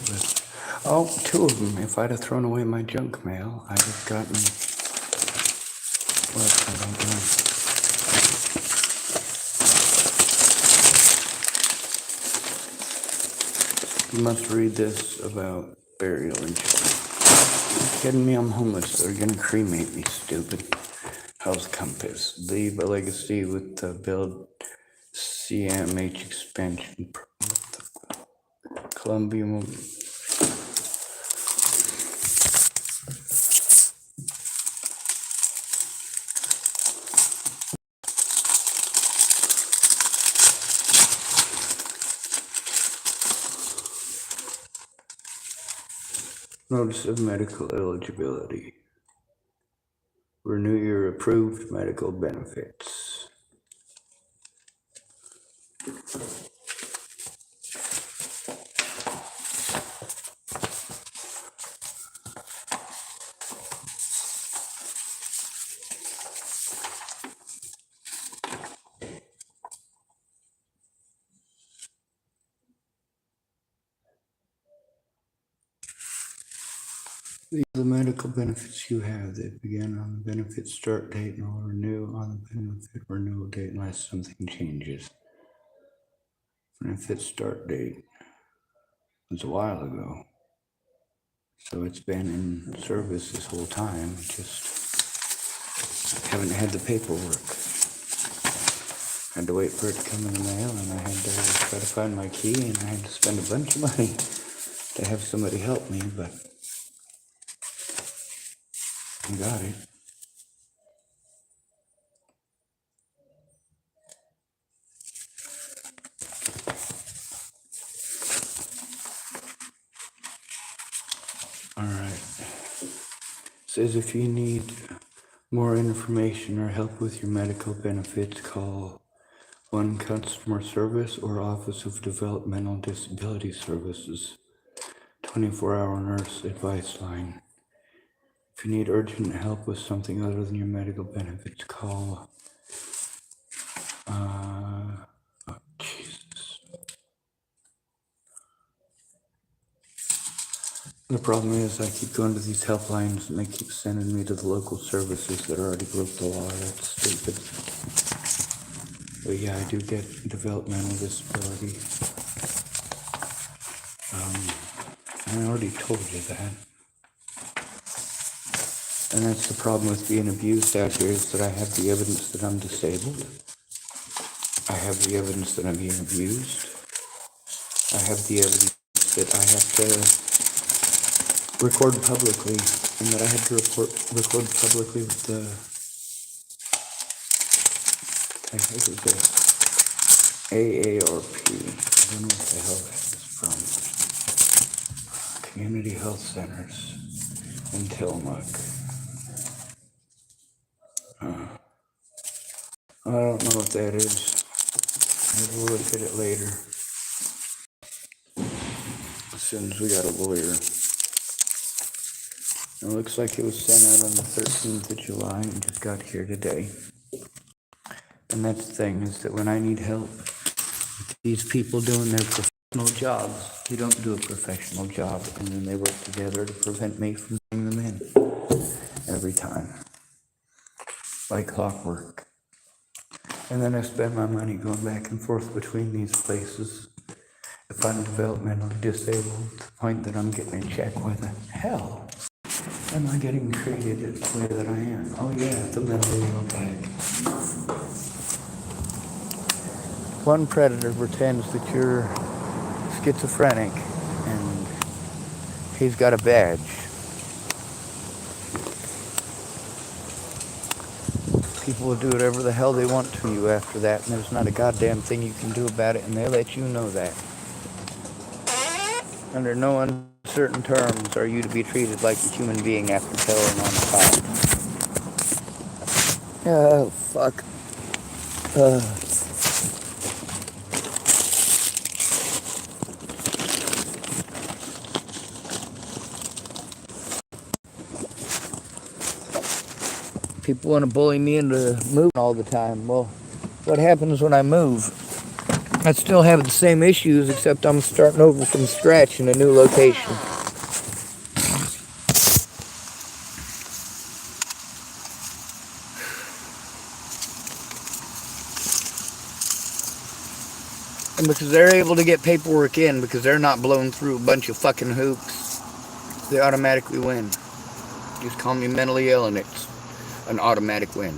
with, oh, two of them. If I'd have thrown away my junk mail, I'd have gotten, what have I done? You must read this about burial insurance. Kidding me, I'm homeless. They're gonna cremate me, stupid. Health Compass. Leave a legacy with the build CMH expansion. Columbia. Notice of medical eligibility. Renew your approved medical benefits. These are the medical benefits you have that begin on the benefit start date and will renew on the benefit renewal date unless something changes. Benefit start date was a while ago. So it's been in service this whole time, just haven't had the paperwork. Had to wait for it to come in the mail, and I had to try to find my key, and I had to spend a bunch of money to have somebody help me, but I got it. All right. Says if you need more information or help with your medical benefits, call 1 Customer Service or Office of Developmental Disability Services, 24-hour nurse advice line. If you need urgent help with something other than your medical benefits, call, Jesus. The problem is I keep going to these helplines and they keep sending me to the local services that already broke the law. That's stupid. But yeah, I do get developmental disability. I already told you that. And that's the problem with being abused out here, is that I have the evidence that I'm disabled. I have the evidence that I'm being abused. I have the evidence that I have to record publicly, and that I had to record publicly with the, what is it? AARP. I don't know what the hell that is from. Community Health Centers in Tillamook. I don't know what that is. Maybe we'll look at it later. As soon as we got a lawyer. It looks like it was sent out on the 13th of July and just got here today. And that's the thing, is that when I need help, these people doing their professional jobs, they don't do a professional job, and then they work together to prevent me from bringing them in every time. Like clockwork. And then I spend my money going back and forth between these places. If I'm developmentally disabled, to the point that I'm getting a check, why the hell am I getting treated the way that I am? Oh yeah, the mentally ill bag. One predator pretends that you're schizophrenic and he's got a badge. People will do whatever the hell they want to you after that, and there's not a goddamn thing you can do about it, and they let you know that. Under no uncertain terms are you to be treated like a human being after telling on a child. Oh, fuck. People want to bully me into moving all the time. Well, what happens when I move? I still have the same issues, except I'm starting over from scratch in a new location. And because they're able to get paperwork in, because they're not blown through a bunch of fucking hoops, they automatically win. Just call me mentally ill and it's an automatic win.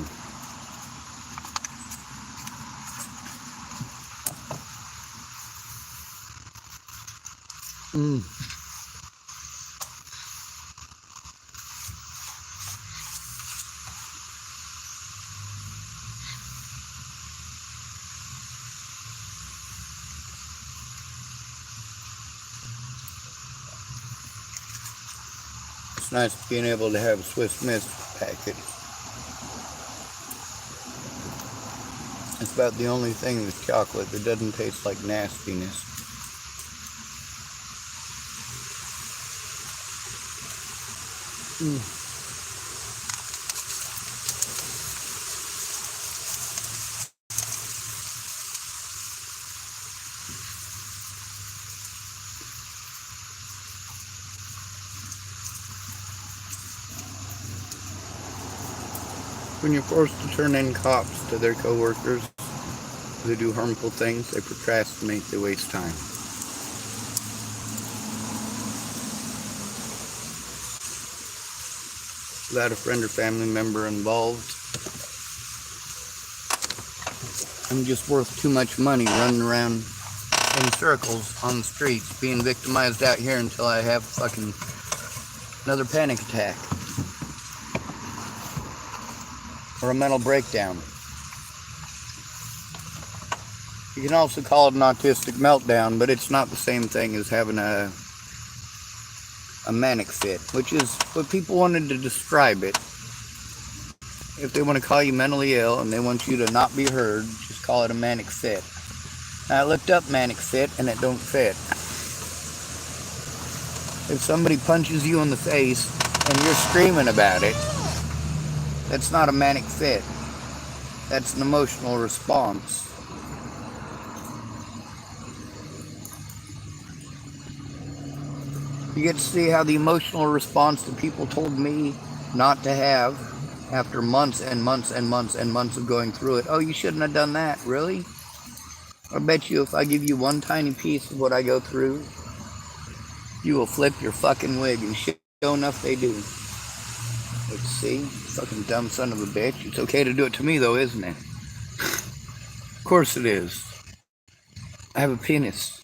It's nice being able to have a Swiss Miss packet. It's about the only thing with chocolate that doesn't taste like nastiness. When you're forced to turn in cops to their coworkers who do harmful things, they procrastinate, they waste time. Without a friend or family member involved, I'm just worth too much money running around in circles on the streets, being victimized out here until I have fucking another panic attack. Or a mental breakdown. You can also call it an autistic meltdown, but it's not the same thing as having a manic fit, which is what people wanted to describe it. If they want to call you mentally ill and they want you to not be heard, just call it a manic fit. Now, I looked up manic fit and it don't fit. If somebody punches you in the face and you're screaming about it, that's not a manic fit. That's an emotional response. You get to see how the emotional response that people told me not to have after months and months and months and months of going through it. Oh, you shouldn't have done that. Really? I bet you if I give you one tiny piece of what I go through, you will flip your fucking wig, and sure enough they do. Let's see, fucking dumb son of a bitch. It's okay to do it to me though, isn't it? Of course it is. I have a penis,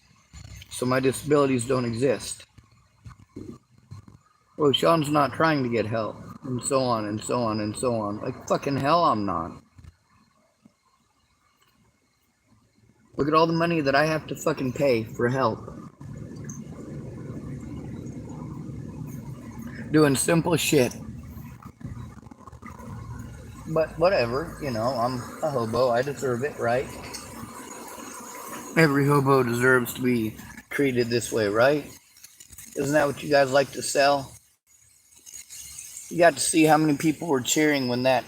so my disabilities don't exist. Well, Sean's not trying to get help, and so on and so on and so on. Like fucking hell I'm not. Look at all the money that I have to fucking pay for help. Doing simple shit. But whatever, you know, I'm a hobo. I deserve it, right? Every hobo deserves to be treated this way, right? Isn't that what you guys like to sell? You got to see how many people were cheering when that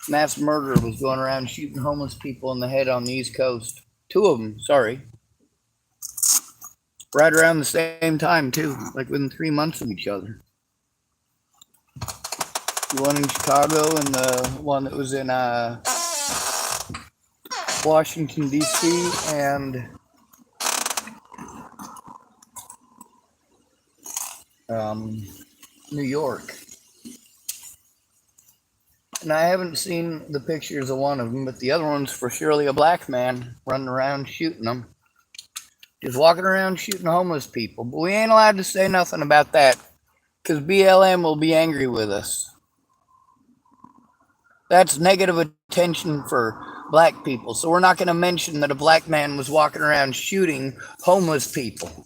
mass murderer was going around shooting homeless people in the head on the East Coast. Two of them, sorry. Right around the same time, too, like within 3 months of each other. The one in Chicago and the one that was in Washington, D.C. and New York. And I haven't seen the pictures of one of them, but the other one's for surely a black man running around shooting them. Just walking around shooting homeless people. But we ain't allowed to say nothing about that, because BLM will be angry with us. That's negative attention for black people. So we're not going to mention that a black man was walking around shooting homeless people.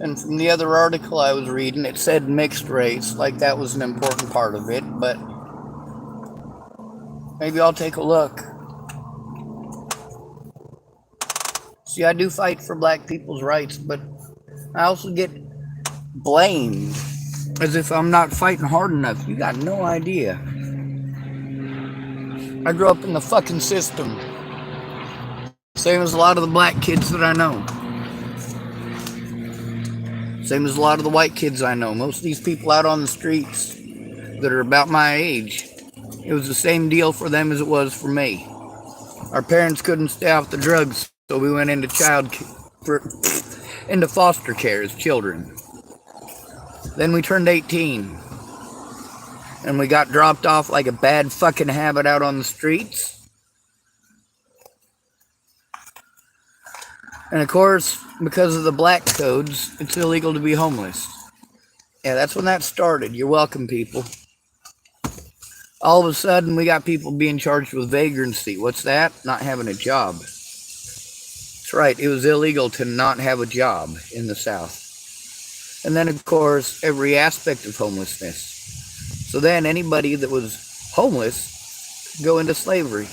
And from the other article I was reading, it said mixed race, like that was an important part of it, but maybe I'll take a look. See, I do fight for black people's rights, but I also get blamed as if I'm not fighting hard enough. You got no idea. I grew up in the fucking system. Same as a lot of the black kids that I know. Same as a lot of the white kids I know. Most of these people out on the streets that are about my age, it was the same deal for them as it was for me. Our parents couldn't stay off the drugs, so we went into into foster care as children. Then we turned 18, and we got dropped off like a bad fucking habit out on the streets. And of course, because of the black codes, it's illegal to be homeless. Yeah, that's when that started. You're welcome, people. All of a sudden, we got people being charged with vagrancy. What's that? Not having a job. That's right, it was illegal to not have a job in the South. And then, of course, every aspect of homelessness. So then anybody that was homeless could go into slavery.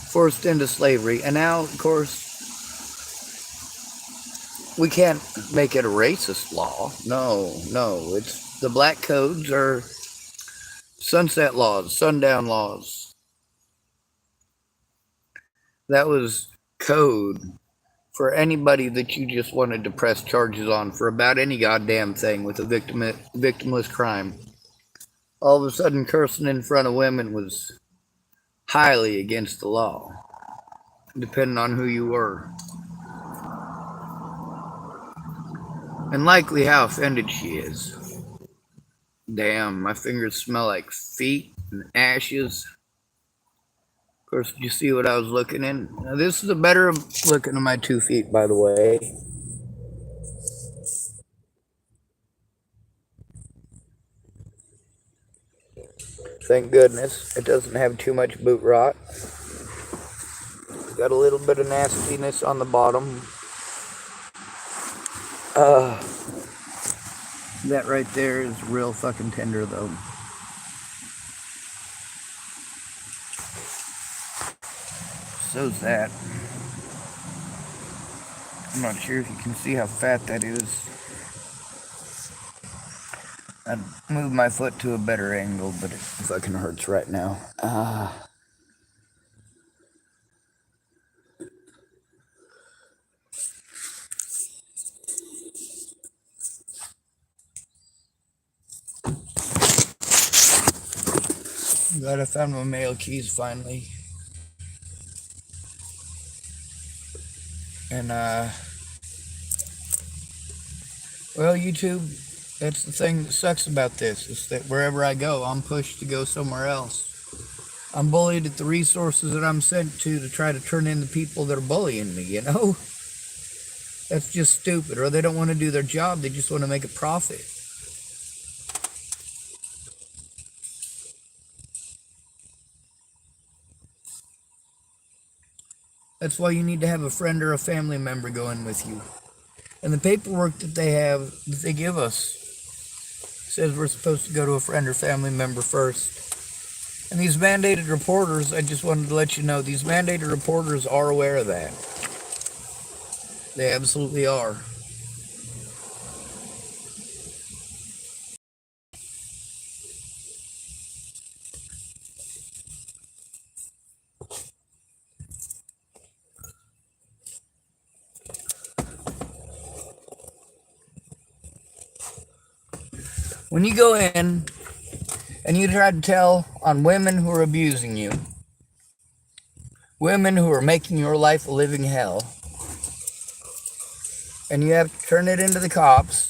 Forced into slavery. And now, of course, we can't make it a racist law. No. It's the black codes are sunset laws, sundown laws. That was code for anybody that you just wanted to press charges on for about any goddamn thing with a victimless crime. All of a sudden, cursing in front of women was highly against the law, depending on who you were. And likely how offended she is. Damn, my fingers smell like feet and ashes. Of course, did you see what I was looking in? Now, this is a better looking at my 2 feet, by the way. Thank goodness it doesn't have too much boot rot. Got a little bit of nastiness on the bottom. That right there is real fucking tender, though. So's that. I'm not sure if you can see how fat that is. I'd move my foot to a better angle, but it fucking hurts right now. Glad I found my mail keys finally. And, well, YouTube, that's the thing that sucks about this, is that wherever I go, I'm pushed to go somewhere else. I'm bullied at the resources that I'm sent to try to turn in the people that are bullying me, you know? That's just stupid. Or they don't want to do their job, they just want to make a profit. That's why you need to have a friend or a family member go in with you. And the paperwork that they give us says we're supposed to go to a friend or family member first. And these mandated reporters, I just wanted to let you know, these mandated reporters are aware of that. They absolutely are. When you go in and you try to tell on women who are abusing you, women who are making your life a living hell, and you have to turn it into the cops,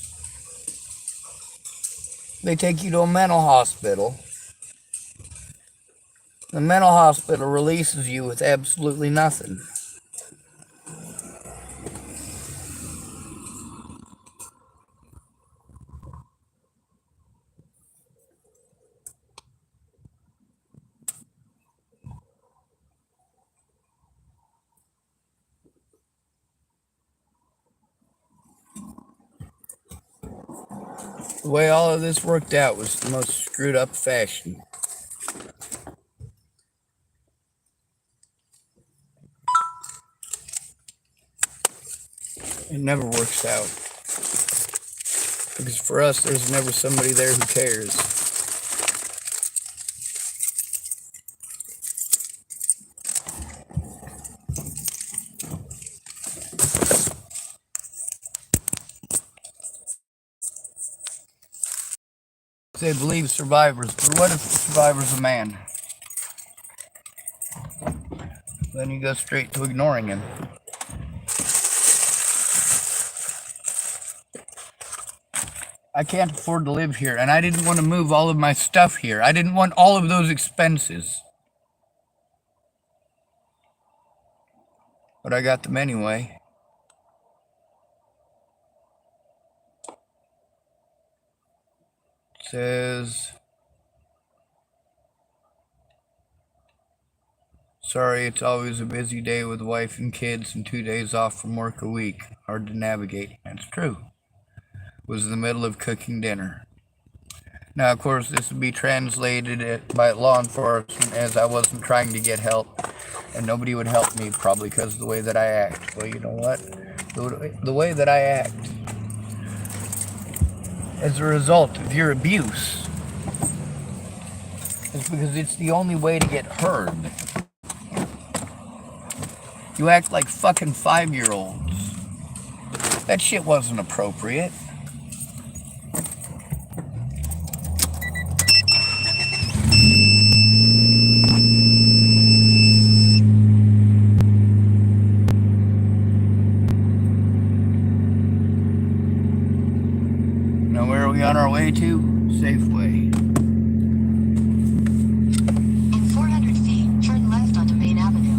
they take you to a mental hospital. The mental hospital releases you with absolutely nothing. The way all of this worked out was the most screwed up fashion. It never works out. Because for us, there's never somebody there who cares. They believe survivors, but what if the survivor's a man? Then you go straight to ignoring him. I can't afford to live here, and I didn't want to move all of my stuff here. I didn't want all of those expenses. But I got them anyway. It says, sorry, it's always a busy day with wife and kids and 2 days off from work a week. Hard to navigate. That's true. Was in the middle of cooking dinner. Now, of course, this would be translated by law enforcement as I wasn't trying to get help, and nobody would help me, probably because of the way that I act. Well, you know what? The way that I act, as a result of your abuse, is because it's the only way to get heard. You act like fucking 5-year-olds. That shit wasn't appropriate. Now, where are we on our way to? Safeway. In 400 feet, turn left onto Main Avenue.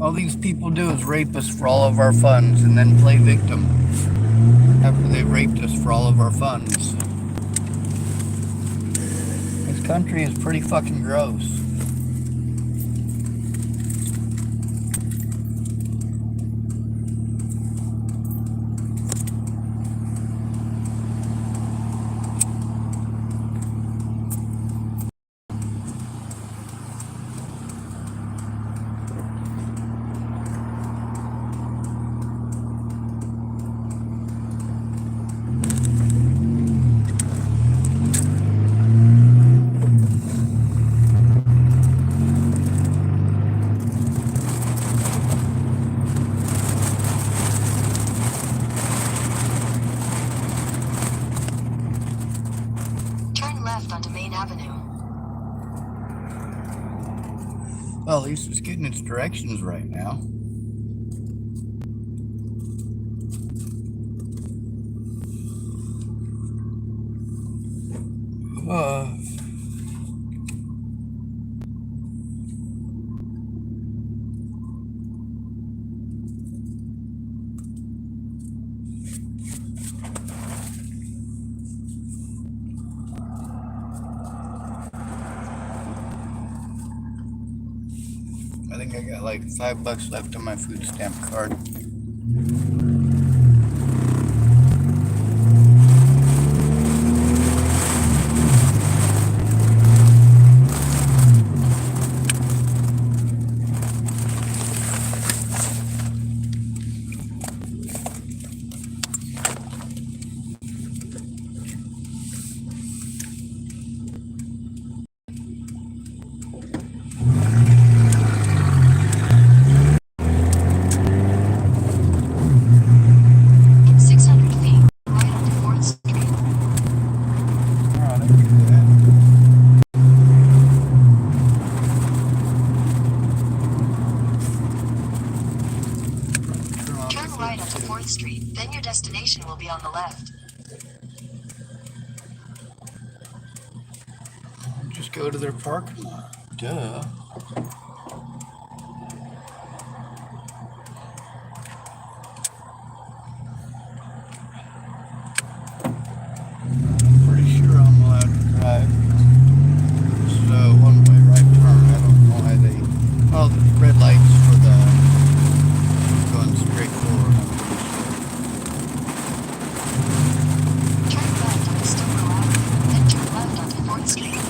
All these people do is rape us for all of our funds and then play victim after they've raped us for all of our funds. This country is pretty fucking gross. Turn left onto Main Avenue. Well, at least it's getting its directions right now. Uh, think I got like $5 left on my food stamp card. In 600 feet, right onto 4th Street. Alright, I can do that. Turn right onto 4th Street, then your destination will be on the left. Just go to their parking lot. Duh. I'm pretty sure I'm allowed to drive. This is a one-way right turn. I don't know why they... Oh, the red lights for the... going straight forward. Turn left onto Stillwell Avenue, then turn left onto 4th Street.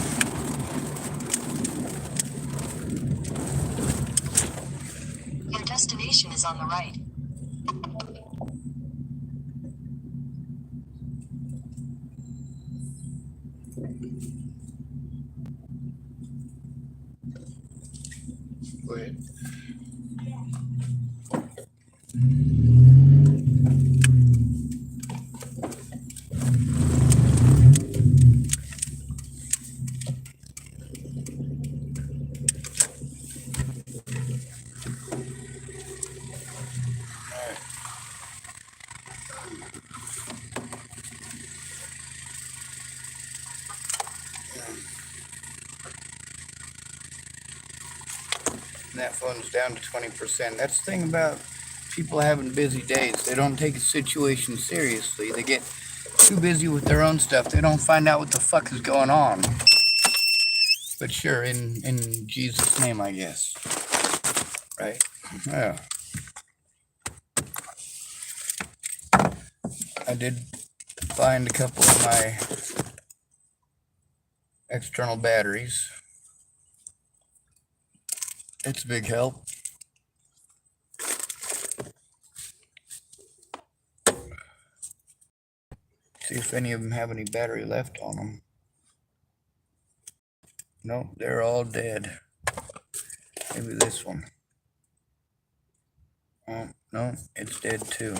Your destination is on the right. Wait. And that phone's down to 20%. That's the thing about people having busy days. They don't take a situation seriously. They get too busy with their own stuff. They don't find out what the fuck is going on. But sure, in Jesus' name, I guess. Right? Yeah. I did find a couple of my external batteries. It's a big help. See if any of them have any battery left on them. Nope, they're all dead. Maybe this one. Oh, no, it's dead too.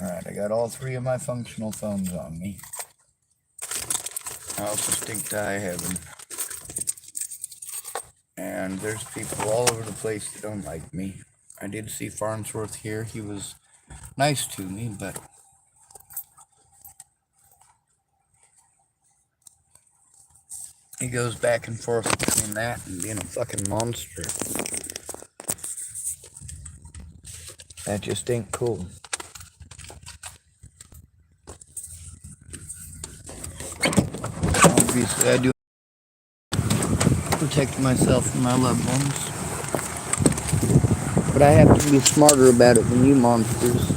Alright, I got all three of my functional phones on me. I also stink to high heaven. And there's people all over the place that don't like me. I did see Farnsworth here. He was nice to me, but he goes back and forth between that and being a fucking monster. That just ain't cool. Obviously, I do protect myself and my loved ones. But I have to be smarter about it than you monsters.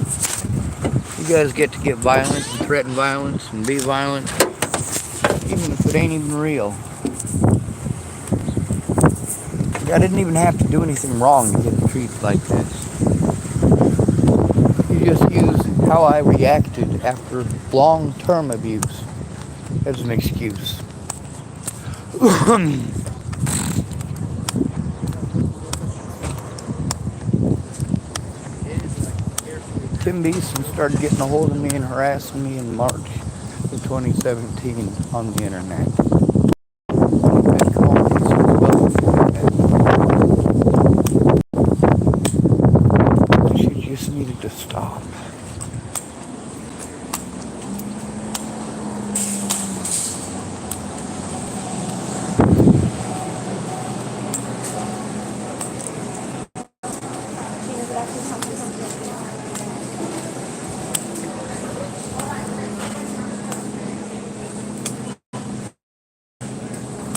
You guys get to get violent and threaten violence and be violent, even if it ain't even real. I didn't even have to do anything wrong to get treated like this. You just use how I reacted after long-term abuse as an excuse. Tim Beeson started getting a hold of me and harassing me in March of 2017 on the internet. He'd called me since well before that.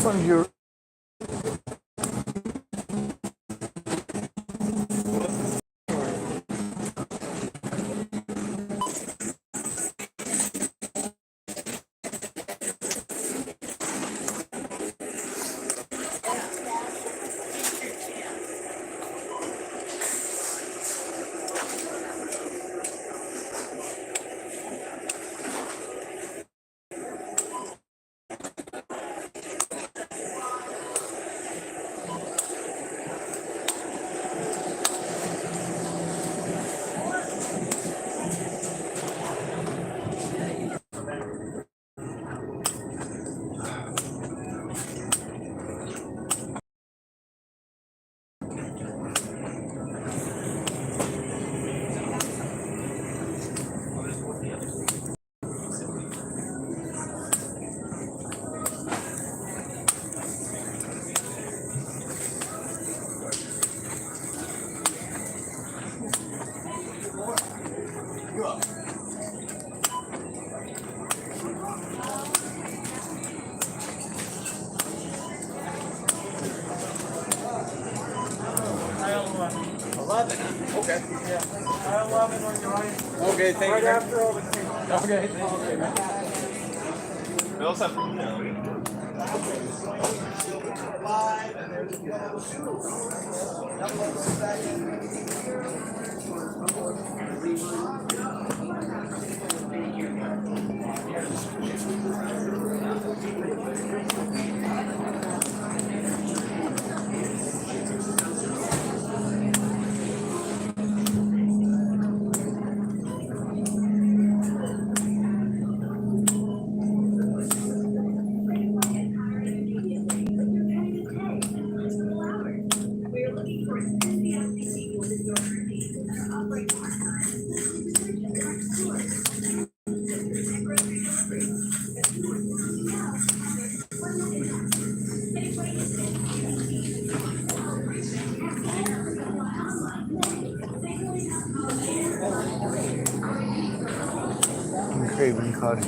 one's your Okay, thank you. Right after all the Okay, thank you. We also have, Craven Cottage.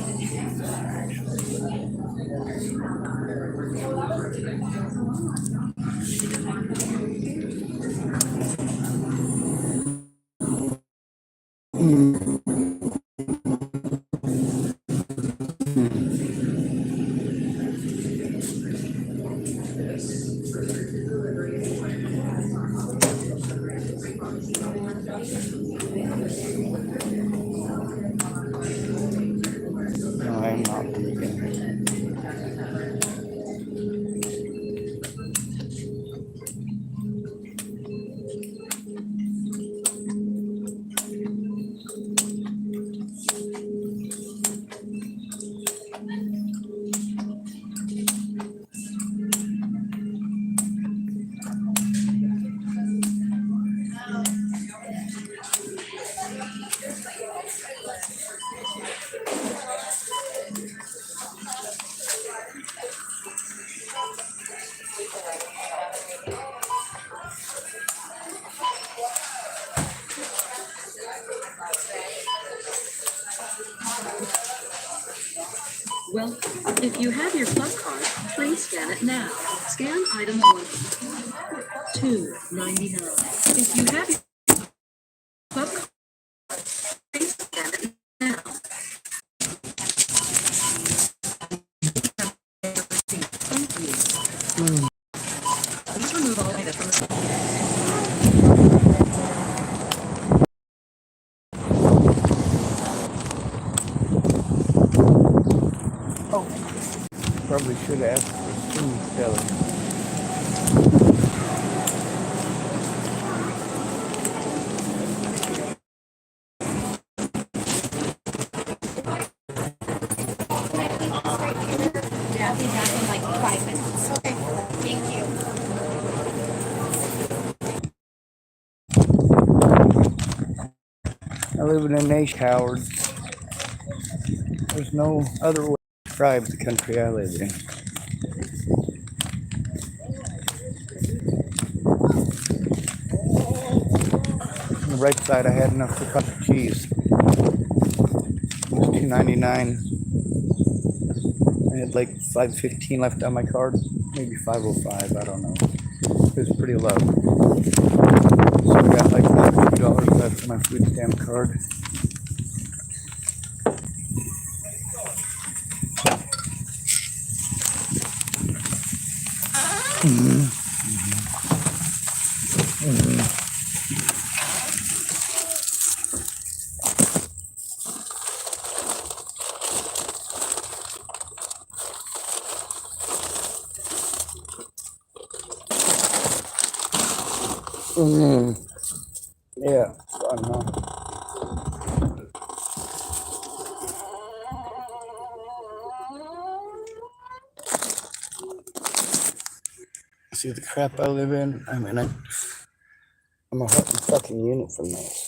No, I'm not vegan. Well, if you have your club card, please scan it now. Scan items 1, 2.99. If you have your club card, please scan it now. Thank you. Please remove all items from the Probably should have asked for food, Kelly. Yeah, I'll be back in like 5 minutes. Okay. Thank you. I live in a nation, cowards. There's no other way to describe the country I live in. On the right side, I had enough for a cup of cheese. It was $2.99. I had like $5.15 left on my card. maybe 505. I don't know. It's pretty low. So I got like $42 left on my food stamp card. Yeah, fun, huh? See the crap I live in? I mean, I'm a fucking unit from this.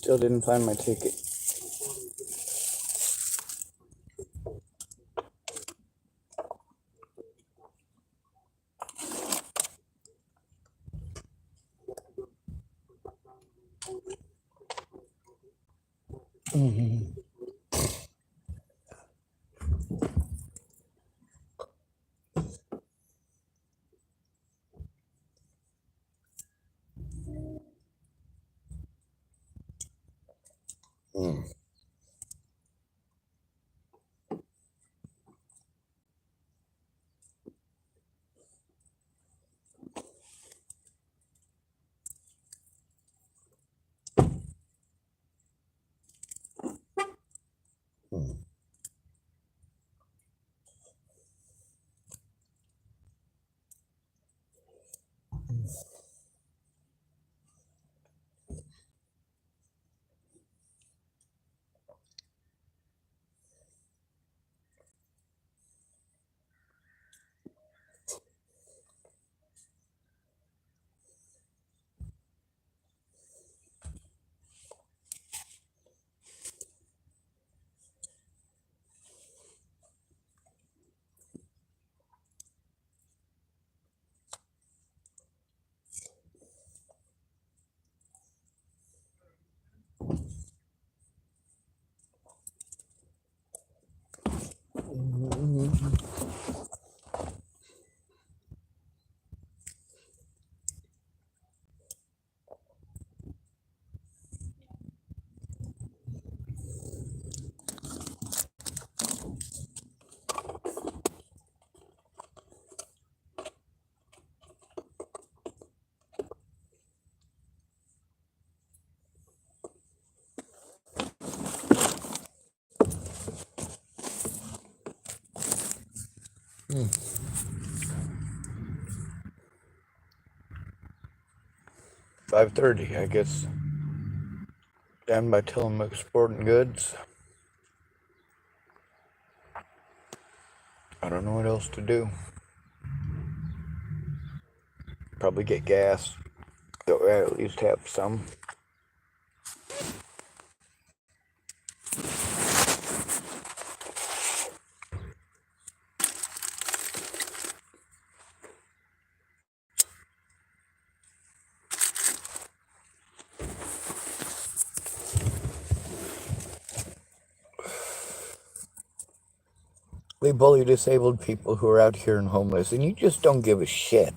Still didn't find my ticket. Mm-hmm. 5:30, I guess. Done by Tillamook Sporting Goods. I don't know what else to do. Probably get gas. So I at least have some. They bully disabled people who are out here and homeless, and you just don't give a shit.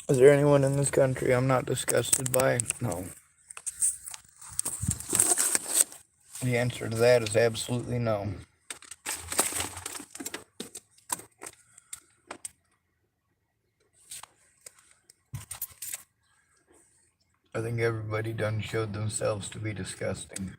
Is there anyone in this country I'm not disgusted by? No. The answer to that is absolutely no. I think everybody done showed themselves to be disgusting.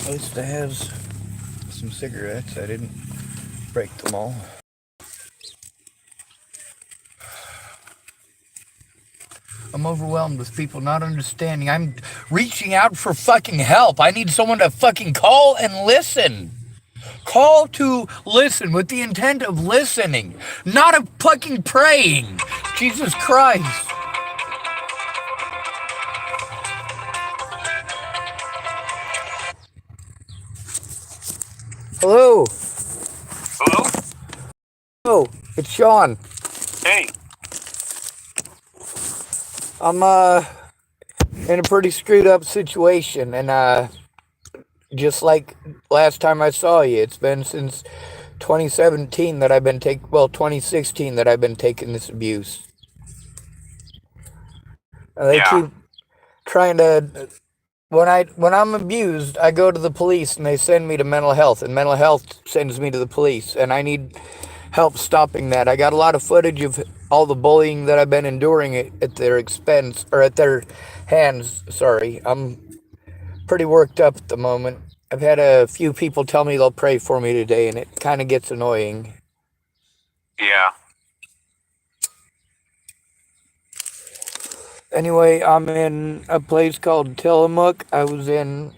At least it has some cigarettes. I didn't break them all. I'm overwhelmed with people not understanding. I'm reaching out for fucking help. I need someone to fucking call and listen. Call to listen with the intent of listening, not of fucking praying. Jesus Christ. Hello. Hello? Oh, it's Sean. Hey. I'm in a pretty screwed up situation, and just like last time I saw you, it's been since 2017 that I've been 2016 that I've been taking this abuse. They keep trying to when I'm abused, I go to the police and they send me to mental health, and mental health sends me to the police, and I need help stopping that. I got a lot of footage of all the bullying that I've been enduring at their expense, or at their hands. Sorry, I'm pretty worked up at the moment. I've had a few people tell me they'll pray for me today, and it kind of gets annoying. Yeah. Anyway, I'm in a place called Tillamook. I was in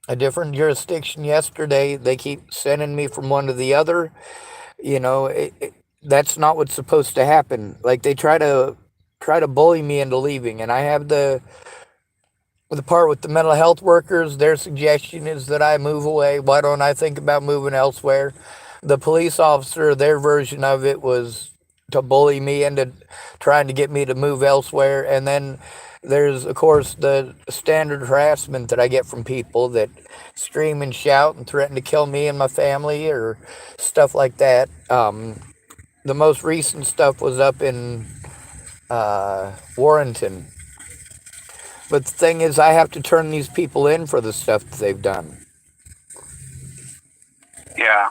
a different jurisdiction yesterday. They keep sending me from one to the other. You know, that's not what's supposed to happen. Like, they try to bully me into leaving, and I have the part with the mental health workers. Their suggestion is that I move away. Why don't I think about moving elsewhere? The police officer, their version of it was to bully me into trying to get me to move elsewhere. And then there's, of course, the standard harassment that I get from people that scream and shout and threaten to kill me and my family or stuff like that. The most recent stuff was up in Warrenton. But the thing is, I have to turn these people in for the stuff that they've done. Yeah.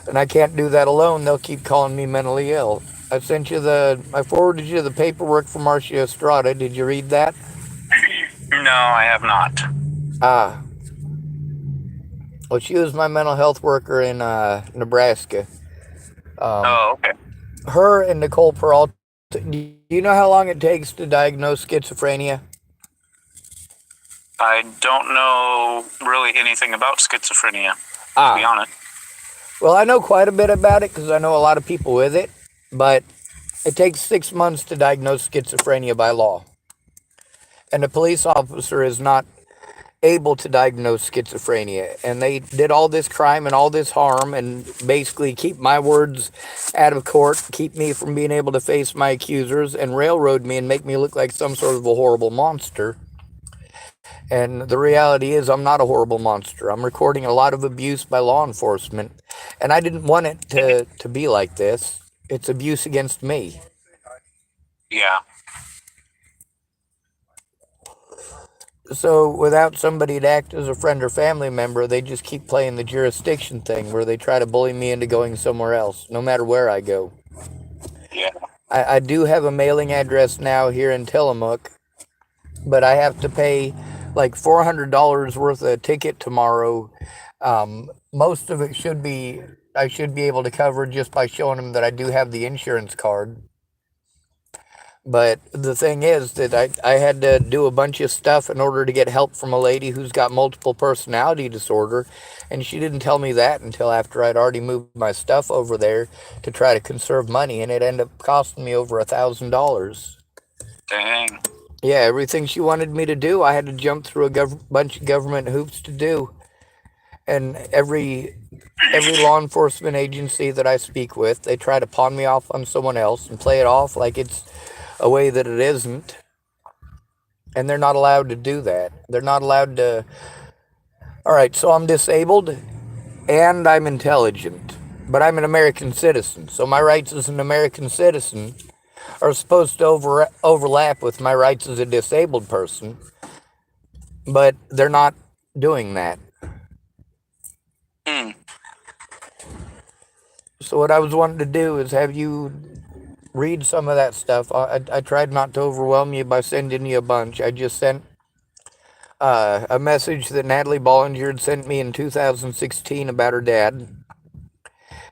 And I can't do that alone. They'll keep calling me mentally ill. I forwarded you the paperwork from Marcia Estrada. Did you read that? No, I have not. Well, she was my mental health worker in Nebraska. Okay. Her and Nicole Peralta. Do you know how long it takes to diagnose schizophrenia? I don't know really anything about schizophrenia, to be honest. Well, I know quite a bit about it because I know a lot of people with it, but it takes 6 months to diagnose schizophrenia by law. And a police officer is not able to diagnose schizophrenia. And they did all this crime and all this harm and basically keep my words out of court, keep me from being able to face my accusers, and railroad me and make me look like some sort of a horrible monster. And the reality is, I'm not a horrible monster. I'm recording a lot of abuse by law enforcement. And I didn't want it to be like this. It's abuse against me. Yeah. So without somebody to act as a friend or family member, they just keep playing the jurisdiction thing where they try to bully me into going somewhere else, no matter where I go. Yeah. I do have a mailing address now here in Tillamook, but I have to pay like $400 worth of a ticket tomorrow. Most of it I should be able to cover just by showing them that I do have the insurance card. But the thing is that I had to do a bunch of stuff in order to get help from a lady who's got multiple personality disorder, and she didn't tell me that until after I'd already moved my stuff over there to try to conserve money, and it ended up costing me over $1,000. Dang. Yeah, everything she wanted me to do, I had to jump through a bunch of government hoops to do. And every law enforcement agency that I speak with, they try to pawn me off on someone else and play it off like it's a way that it isn't. And they're not allowed to do that. They're not allowed to. All right, so I'm disabled and I'm intelligent, but I'm an American citizen. So my rights as an American citizen are supposed to overlap with my rights as a disabled person, but they're not doing that. So what I was wanting to do is have you read some of that stuff. I tried not to overwhelm you by sending you a bunch. I just sent a message that Natalie Bollinger had sent me in 2016 about her dad,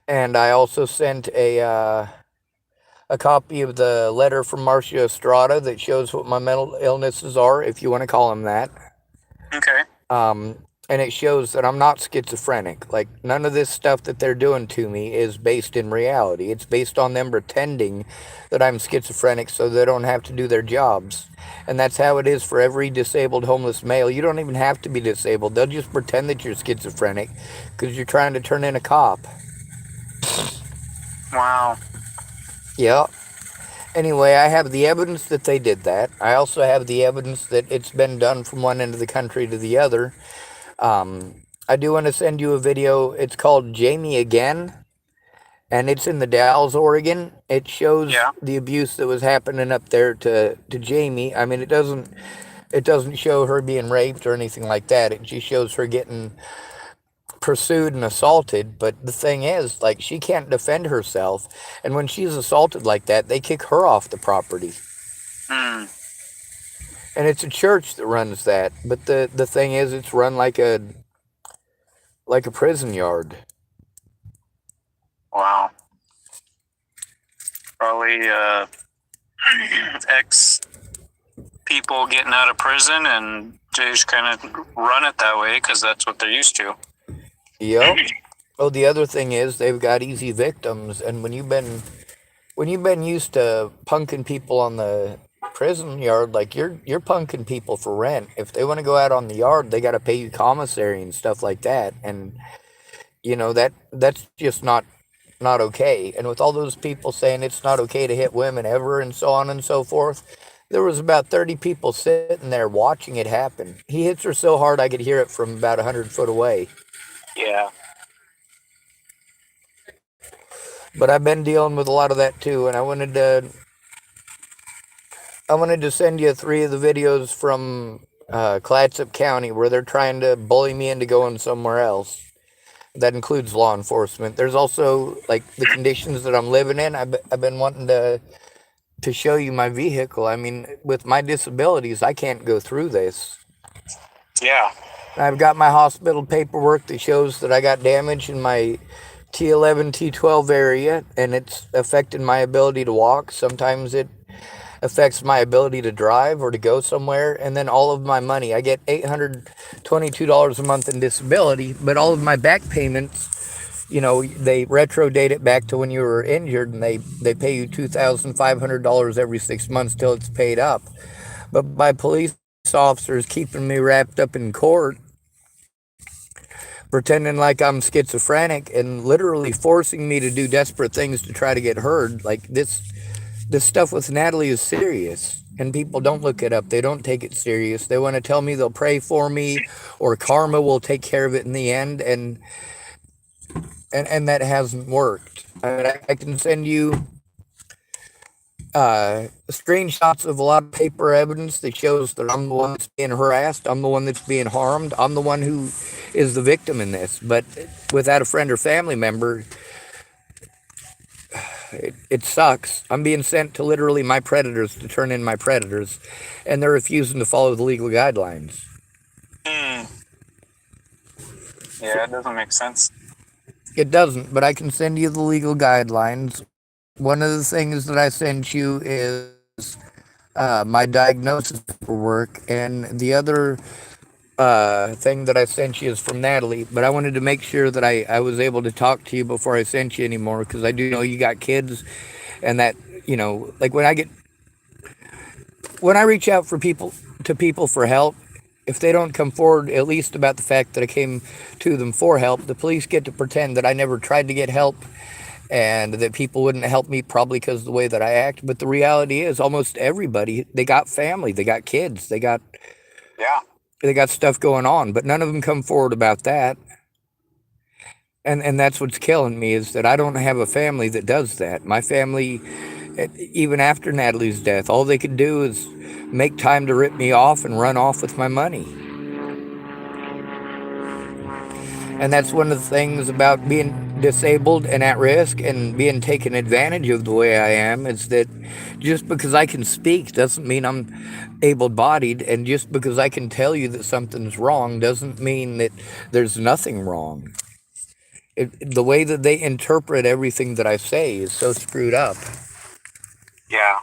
and I also sent a copy of the letter from Marcia Estrada that shows what my mental illnesses are, if you want to call them that. Okay. And it shows that I'm not schizophrenic. Like, none of this stuff that they're doing to me is based in reality. It's based on them pretending that I'm schizophrenic so they don't have to do their jobs. And that's how it is for every disabled homeless male. You don't even have to be disabled. They'll just pretend that you're schizophrenic because you're trying to turn in a cop. Wow. Yeah. Anyway, I have the evidence that they did that. I also have the evidence that it's been done from one end of the country to the other. I do want to send you a video. It's called Jamie Again, and it's in the Dalles, Oregon. It shows the abuse that was happening up there to Jamie. I mean, it doesn't show her being raped or anything like that. It just shows her getting pursued and assaulted. But the thing is, like, she can't defend herself, and when she's assaulted like that, they kick her off the property. And it's a church that runs that, but the thing is, it's run like a prison yard. Wow. Probably ex people getting out of prison, and they just kind of run it that way because that's what they're used to. Yep. Oh, the other thing is they've got easy victims, and when you've been used to punking people on the prison yard, like you're punking people for rent. If they want to go out on the yard, they got to pay you commissary and stuff like that, and you know that's just not okay. And with all those people saying it's not okay to hit women ever and so on and so forth, there was about 30 people sitting there watching it happen. He hits her so hard I could hear it from about 100 foot away. Yeah. But I've been dealing with a lot of that too, and I wanted to send you 3 of the videos from Clatsop County where they're trying to bully me into going somewhere else. That includes law enforcement. There's also, like, the conditions that I'm living in. I've been wanting to show you my vehicle. I mean, with my disabilities, I can't go through this. Yeah. I've got my hospital paperwork that shows that I got damage in my T11, T12 area, and it's affecting my ability to walk. Sometimes it affects my ability to drive or to go somewhere. And then all of my money, I get $822 a month in disability, but all of my back payments, you know, they retro date it back to when you were injured, and they pay you $2,500 every 6 months till it's paid up. But by police officers keeping me wrapped up in court, pretending like I'm schizophrenic and literally forcing me to do desperate things to try to get heard, like this stuff with Natalie is serious, and people don't look it up. They don't take it serious. They want to tell me they'll pray for me or karma will take care of it in the end, and that hasn't worked. I mean, I can send you screenshots of a lot of paper evidence that shows that I'm the one that's being harassed. I'm the one that's being harmed. I'm the one who is the victim in this. But without a friend or family member, it sucks. I'm being sent to literally my predators to turn in my predators, and they're refusing to follow the legal guidelines. Yeah, it doesn't make sense. It doesn't, but I can send you the legal guidelines. One of the things that I sent you is my diagnosis paperwork, and the other thing that I sent you is from Natalie, but I wanted to make sure that I was able to talk to you before I sent you anymore, because I do know you got kids, and that, you know, like when I reach out to people for help, if they don't come forward at least about the fact that I came to them for help, the police get to pretend that I never tried to get help and that people wouldn't help me probably because of the way that I act. But the reality is almost everybody, they got family, they got kids, they got stuff going on, but none of them come forward about that. And that's what's killing me, is that I don't have a family that does that. My family, even after Natalie's death, all they could do is make time to rip me off and run off with my money. And that's one of the things about being disabled and at risk and being taken advantage of the way I am is that just because I can speak doesn't mean I'm able bodied, and just because I can tell you that something's wrong doesn't mean that there's nothing wrong. The way that they interpret everything that I say is so screwed up. Yeah.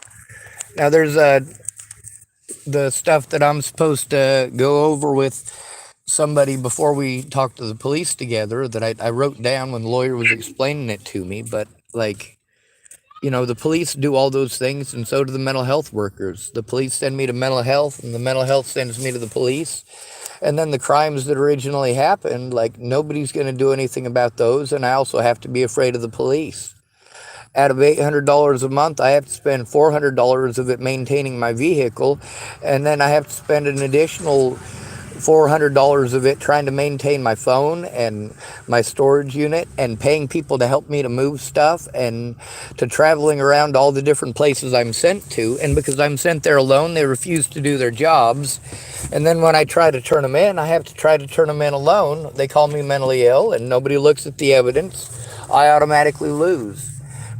Now, there's the stuff that I'm supposed to go over with somebody before we talk to the police together that I wrote down when the lawyer was explaining it to me. But, like, the police do all those things, and so do the mental health workers. The police send me to mental health, and the mental health sends me to the police. And then the crimes that originally happened, like, nobody's going to do anything about those, and I also have to be afraid of the police. Out of $800 a month, I have to spend $400 of it maintaining my vehicle, and then I have to spend an additional $400 of it trying to maintain my phone and my storage unit, and paying people to help me to move stuff, and to traveling around all the different places I'm sent to. And because I'm sent there alone, they refuse to do their jobs. And then when I try to turn them in, I have to try to turn them in alone. They call me mentally ill, and nobody looks at the evidence. I automatically lose.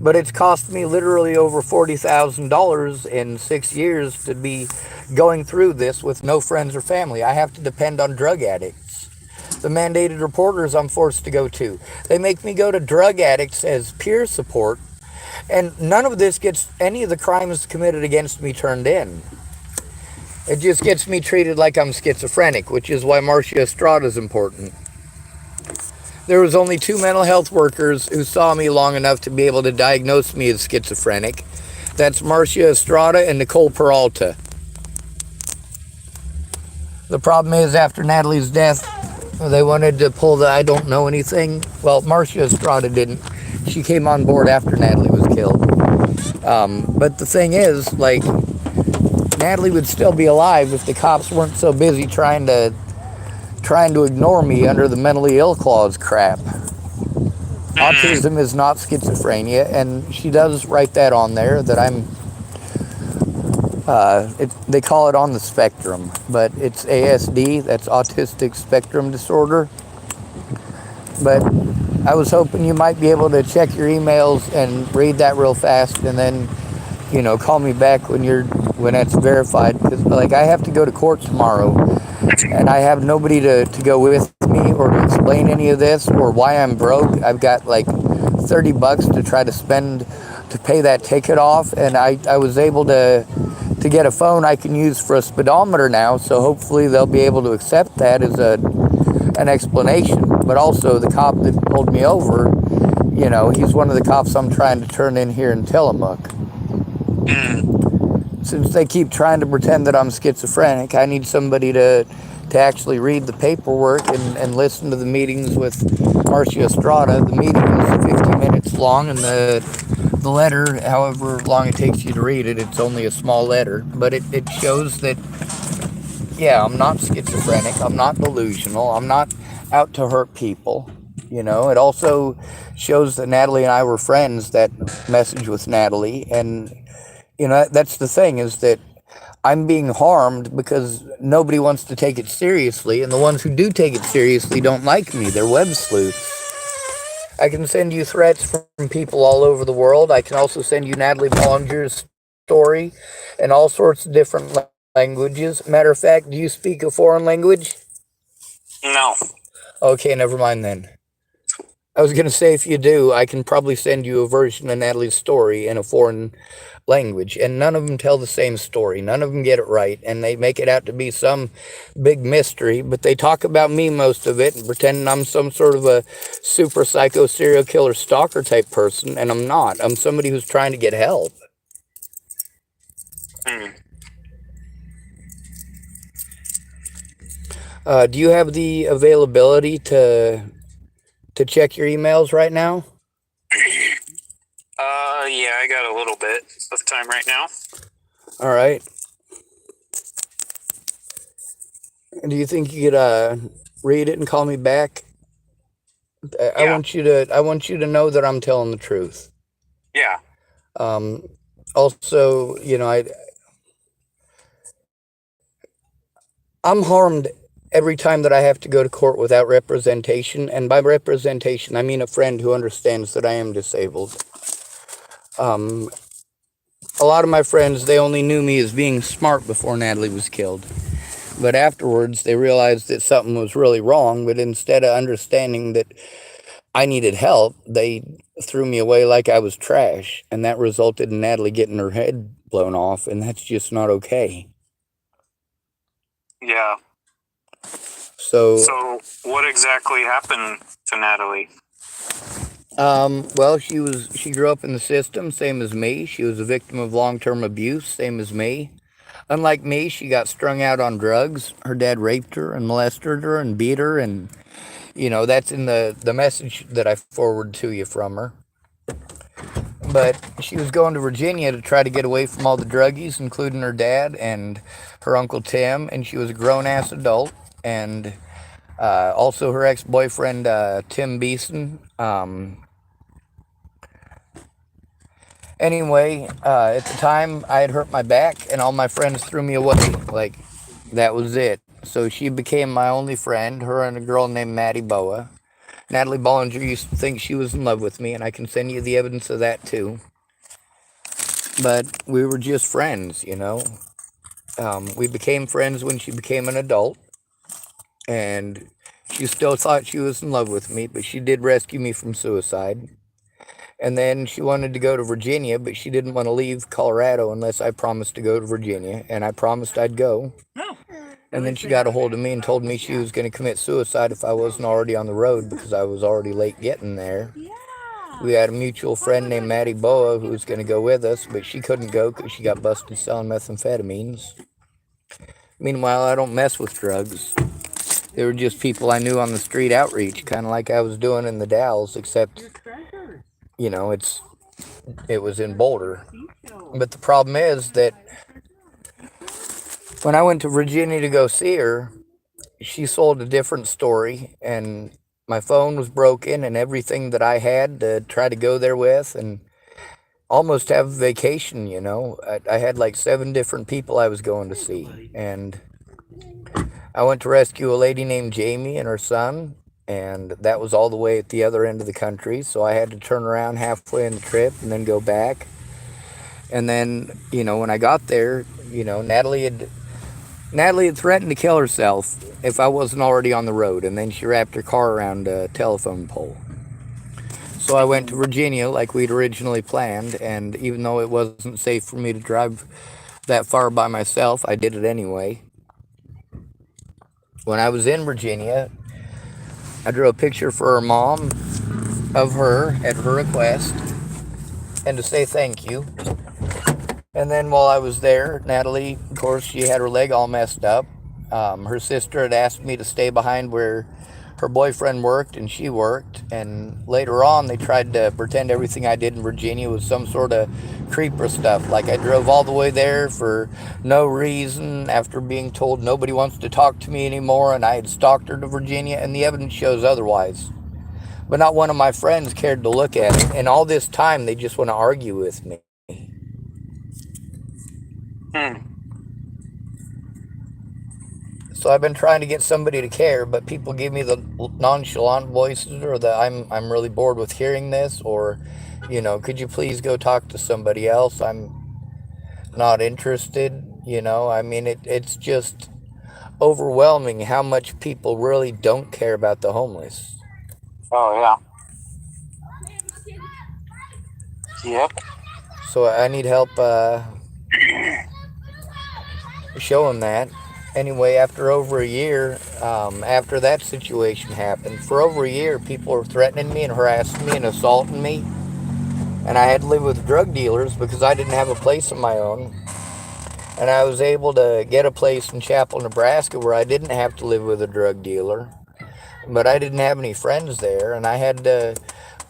But it's cost me literally over $40,000 in 6 years to be going through this with no friends or family. I have to depend on drug addicts. The mandated reporters I'm forced to go to. They make me go to drug addicts as peer support, and none of this gets any of the crimes committed against me turned in. It just gets me treated like I'm schizophrenic, which is why Marcia Estrada is important. There was only 2 mental health workers who saw me long enough to be able to diagnose me as schizophrenic. That's Marcia Estrada and Nicole Peralta. The problem is, after Natalie's death, they wanted to pull the I don't know anything. Well, Marcia Estrada didn't. She came on board after Natalie was killed. But the thing is, like, Natalie would still be alive if the cops weren't so busy trying to ignore me under the mentally ill clause crap. Autism is not schizophrenia, and she does write that on there, that I'm, they call it on the spectrum, but it's ASD, that's autistic spectrum disorder. But I was hoping you might be able to check your emails and read that real fast, and then, call me back when that's verified, because, like, I have to go to court tomorrow, and I have nobody to go with me or to explain any of this or why I'm broke. I've got like $30 to try to spend to pay that ticket off, and I was able to get a phone I can use for a speedometer now, so hopefully they'll be able to accept that as an explanation. But also, the cop that pulled me over, he's one of the cops I'm trying to turn in here in Tillamook. Since they keep trying to pretend that I'm schizophrenic, I need somebody to actually read the paperwork and listen to the meetings with Marcia Estrada. The meeting is 50 minutes long, and the letter, however long it takes you to read it, it's only a small letter. But it shows that, yeah, I'm not schizophrenic, I'm not delusional, I'm not out to hurt people. It also shows that Natalie and I were friends, that message with Natalie. And that's the thing, is that I'm being harmed because nobody wants to take it seriously, and the ones who do take it seriously don't like me. They're web sleuths. I can send you threats from people all over the world. I can also send you Natalie Bollinger's story in all sorts of different languages. Matter of fact, do you speak a foreign language? No. Okay, never mind then. I was going to say, if you do, I can probably send you a version of Natalie's story in a foreign language, and none of them tell the same story. None of them get it right, and they make it out to be some big mystery, but they talk about me most of it and pretend I'm some sort of a super psycho serial killer stalker type person, and I'm not. I'm somebody who's trying to get help. Do you have the availability to check your emails right now? Yeah, I got a little bit of time right now. All right. Do you think you could read it and call me back? I Yeah. want you to know that I'm telling the truth. Yeah. Also, I'm harmed every time that I have to go to court without representation, and by representation, I mean a friend who understands that I am disabled. Um, a lot of my friends, they only knew me as being smart before Natalie was killed. But afterwards, they realized that something was really wrong. But instead of understanding that I needed help, they threw me away like I was trash. And that resulted in Natalie getting her head blown off. And that's just not okay. Yeah. So what exactly happened to Natalie? well, she grew up in the system, same as me. She was a victim of long-term abuse, same as me. Unlike me, she got strung out on drugs. Her dad raped her and molested her and beat her, and that's in the message that I forwarded to you from her. But she was going to Virginia to try to get away from all the druggies, including her dad and her Uncle Tim, and she was a grown-ass adult. And also her ex-boyfriend, Tim Beeson. Anyway, at the time, I had hurt my back, and all my friends threw me away. Like, that was it. So she became my only friend, her and a girl named Maddie Boa. Natalie Bollinger used to think she was in love with me, and I can send you the evidence of that, too. But we were just friends, we became friends when she became an adult, and she still thought she was in love with me, but she did rescue me from suicide. And then she wanted to go to Virginia, but she didn't want to leave Colorado unless I promised to go to Virginia, and I promised I'd go. And then she got a hold of me and told me she was going to commit suicide if I wasn't already on the road because I was already late getting there. We had a mutual friend named Maddie Boa who was going to go with us, but she couldn't go because she got busted selling methamphetamines. Meanwhile, I don't mess with drugs. They were just people I knew on the street outreach, kind of like I was doing in the Dalles, except, it was in Boulder. But the problem is that when I went to Virginia to go see her, she sold a different story, and my phone was broken and everything that I had to try to go there with and almost have a vacation, I had like 7 different people I was going to see. And I went to rescue a lady named Jamie and her son, and that was all the way at the other end of the country. So I had to turn around halfway in the trip and then go back. And then, when I got there, Natalie had threatened to kill herself if I wasn't already on the road, and then she wrapped her car around a telephone pole. So I went to Virginia like we'd originally planned, and even though it wasn't safe for me to drive that far by myself, I did it anyway. When I was in Virginia, I drew a picture for her mom of her at her request and to say thank you. And then while I was there, Natalie, of course, she had her leg all messed up. Her sister had asked me to stay behind where her boyfriend worked and she worked. And later on, they tried to pretend everything I did in Virginia was some sort of creeper stuff. Like I drove all the way there for no reason after being told nobody wants to talk to me anymore. And I had stalked her to Virginia, and the evidence shows otherwise. But not one of my friends cared to look at it. And all this time, they just want to argue with me. So I've been trying to get somebody to care, but people give me the nonchalant voices, or the I'm really bored with hearing this, or could you please go talk to somebody else? I'm not interested. I mean, it's just overwhelming how much people really don't care about the homeless. Oh, yeah. Yep. So I need help showing that. Anyway, after over a year, after that situation happened, for over a year, people were threatening me and harassing me and assaulting me. And I had to live with drug dealers because I didn't have a place of my own. And I was able to get a place in Chapel, Nebraska where I didn't have to live with a drug dealer. But I didn't have any friends there. And I had to,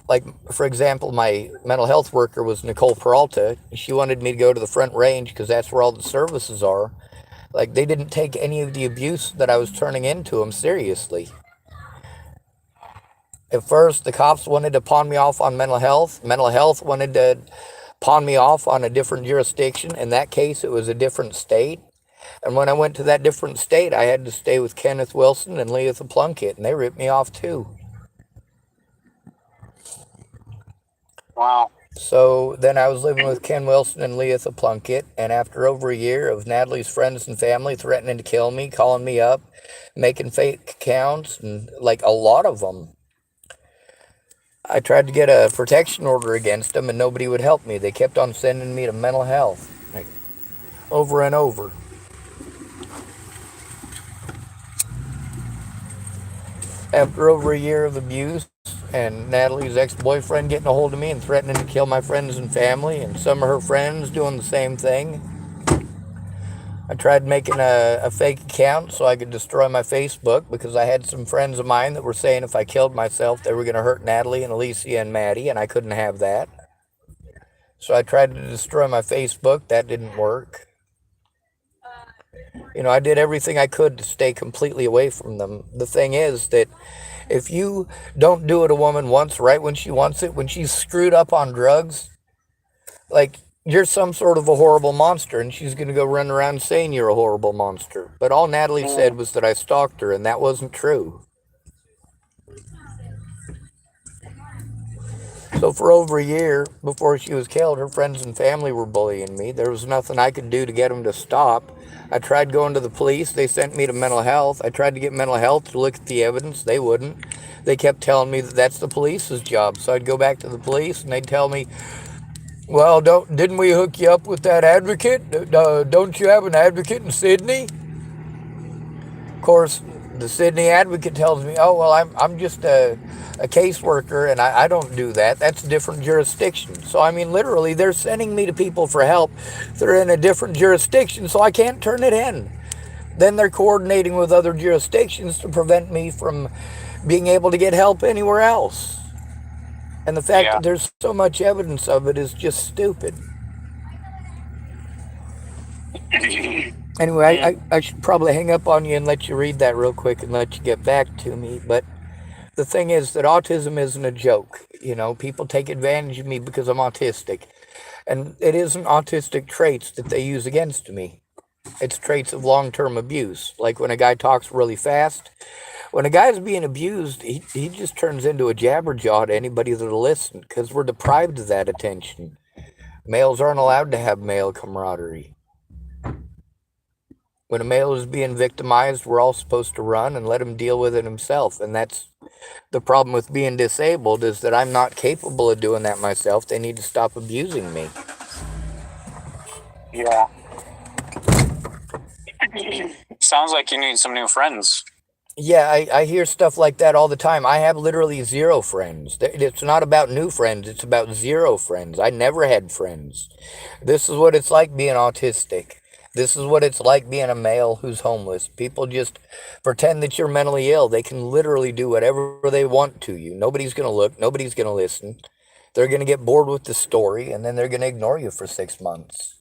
like, for example, my mental health worker was Nicole Peralta. She wanted me to go to the Front Range because that's where all the services are. Like, they didn't take any of the abuse that I was turning into them seriously. At first, the cops wanted to pawn me off on mental health. Mental health wanted to pawn me off on a different jurisdiction. In that case, it was a different state. And when I went to that different state, I had to stay with Kenneth Wilson and Leah Plunkett, and they ripped me off too. Wow. So then I was living with Ken Wilson and Leah Plunkett, and after over a year of Natalie's friends and family threatening to kill me, calling me up, making fake accounts, and like a lot of them, I tried to get a protection order against them, and nobody would help me. They kept on sending me to mental health, like, over and over. After over a year of abuse, and Natalie's ex-boyfriend getting a hold of me and threatening to kill my friends and family, and some of her friends doing the same thing, I tried making a fake account so I could destroy my Facebook, because I had some friends of mine that were saying if I killed myself, they were going to hurt Natalie and Alicia and Maddie, and I couldn't have that. So I tried to destroy my Facebook. That didn't work. You know, I did everything I could to stay completely away from them. The thing is that if you don't do it a woman once, right when she wants it, when she's screwed up on drugs, like, you're some sort of a horrible monster, and she's going to go run around saying you're a horrible monster. But all Natalie said was that I stalked her, and that wasn't true. So for over a year before she was killed, her friends and family were bullying me. There was nothing I could do to get them to stop. I tried going to the police. They sent me to mental health. I tried to get mental health to look at the evidence. They wouldn't. They kept telling me that that's the police's job. So I'd go back to the police, and they'd tell me, well, didn't we hook you up with that advocate? Don't you have an advocate in Sydney? Of course, the Sydney advocate tells me, oh, well, I'm just a caseworker, and I don't do that. That's a different jurisdiction. So, I mean, literally, they're sending me to people for help. They're in a different jurisdiction, so I can't turn it in. Then they're coordinating with other jurisdictions to prevent me from being able to get help anywhere else. And the fact that there's so much evidence of it is just stupid. Anyway, I should probably hang up on you and let you read that real quick and let you get back to me. But the thing is that autism isn't a joke. You know, people take advantage of me because I'm autistic. And it isn't autistic traits that they use against me. It's traits of long-term abuse. Like when a guy talks really fast. When a guy's being abused, he just turns into a jabberjaw to anybody that'll listen, because we're deprived of that attention. Males aren't allowed to have male camaraderie. When a male is being victimized, we're all supposed to run and let him deal with it himself. And that's the problem with being disabled, is that I'm not capable of doing that myself. They need to stop abusing me. Yeah. Sounds like you need some new friends. Yeah, I hear stuff like that all the time. I have literally 0 friends. It's not about new friends. It's about 0 friends. I never had friends. This is what it's like being autistic. This is what it's like being a male who's homeless. People just pretend that you're mentally ill. They can literally do whatever they want to you. Nobody's going to look. Nobody's going to listen. They're going to get bored with the story, and then they're going to ignore you for 6 months.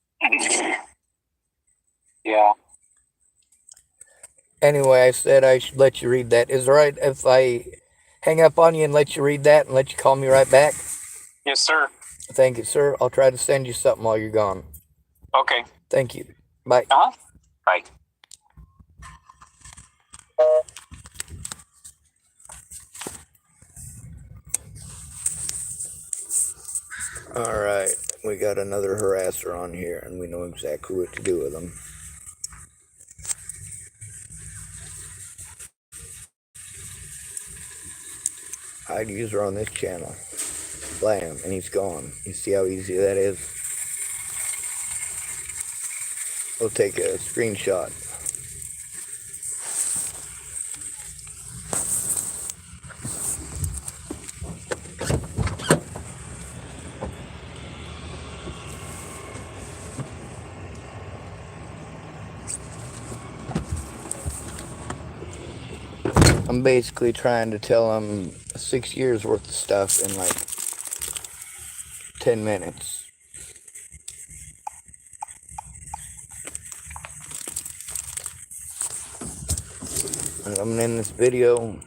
Yeah. Anyway, I said I should let you read that. Is it all right if I hang up on you and let you read that and let you call me right back? Yes, sir. Thank you, sir. I'll try to send you something while you're gone. Okay. Thank you. Bye. Bye. All right. We got another harasser on here, and we know exactly what to do with them. I'd use her on this channel. Blam, and he's gone. You see how easy that is? We'll take a screenshot. I'm basically trying to tell him 6 years worth of stuff in like 10 minutes. And I'm gonna end this video.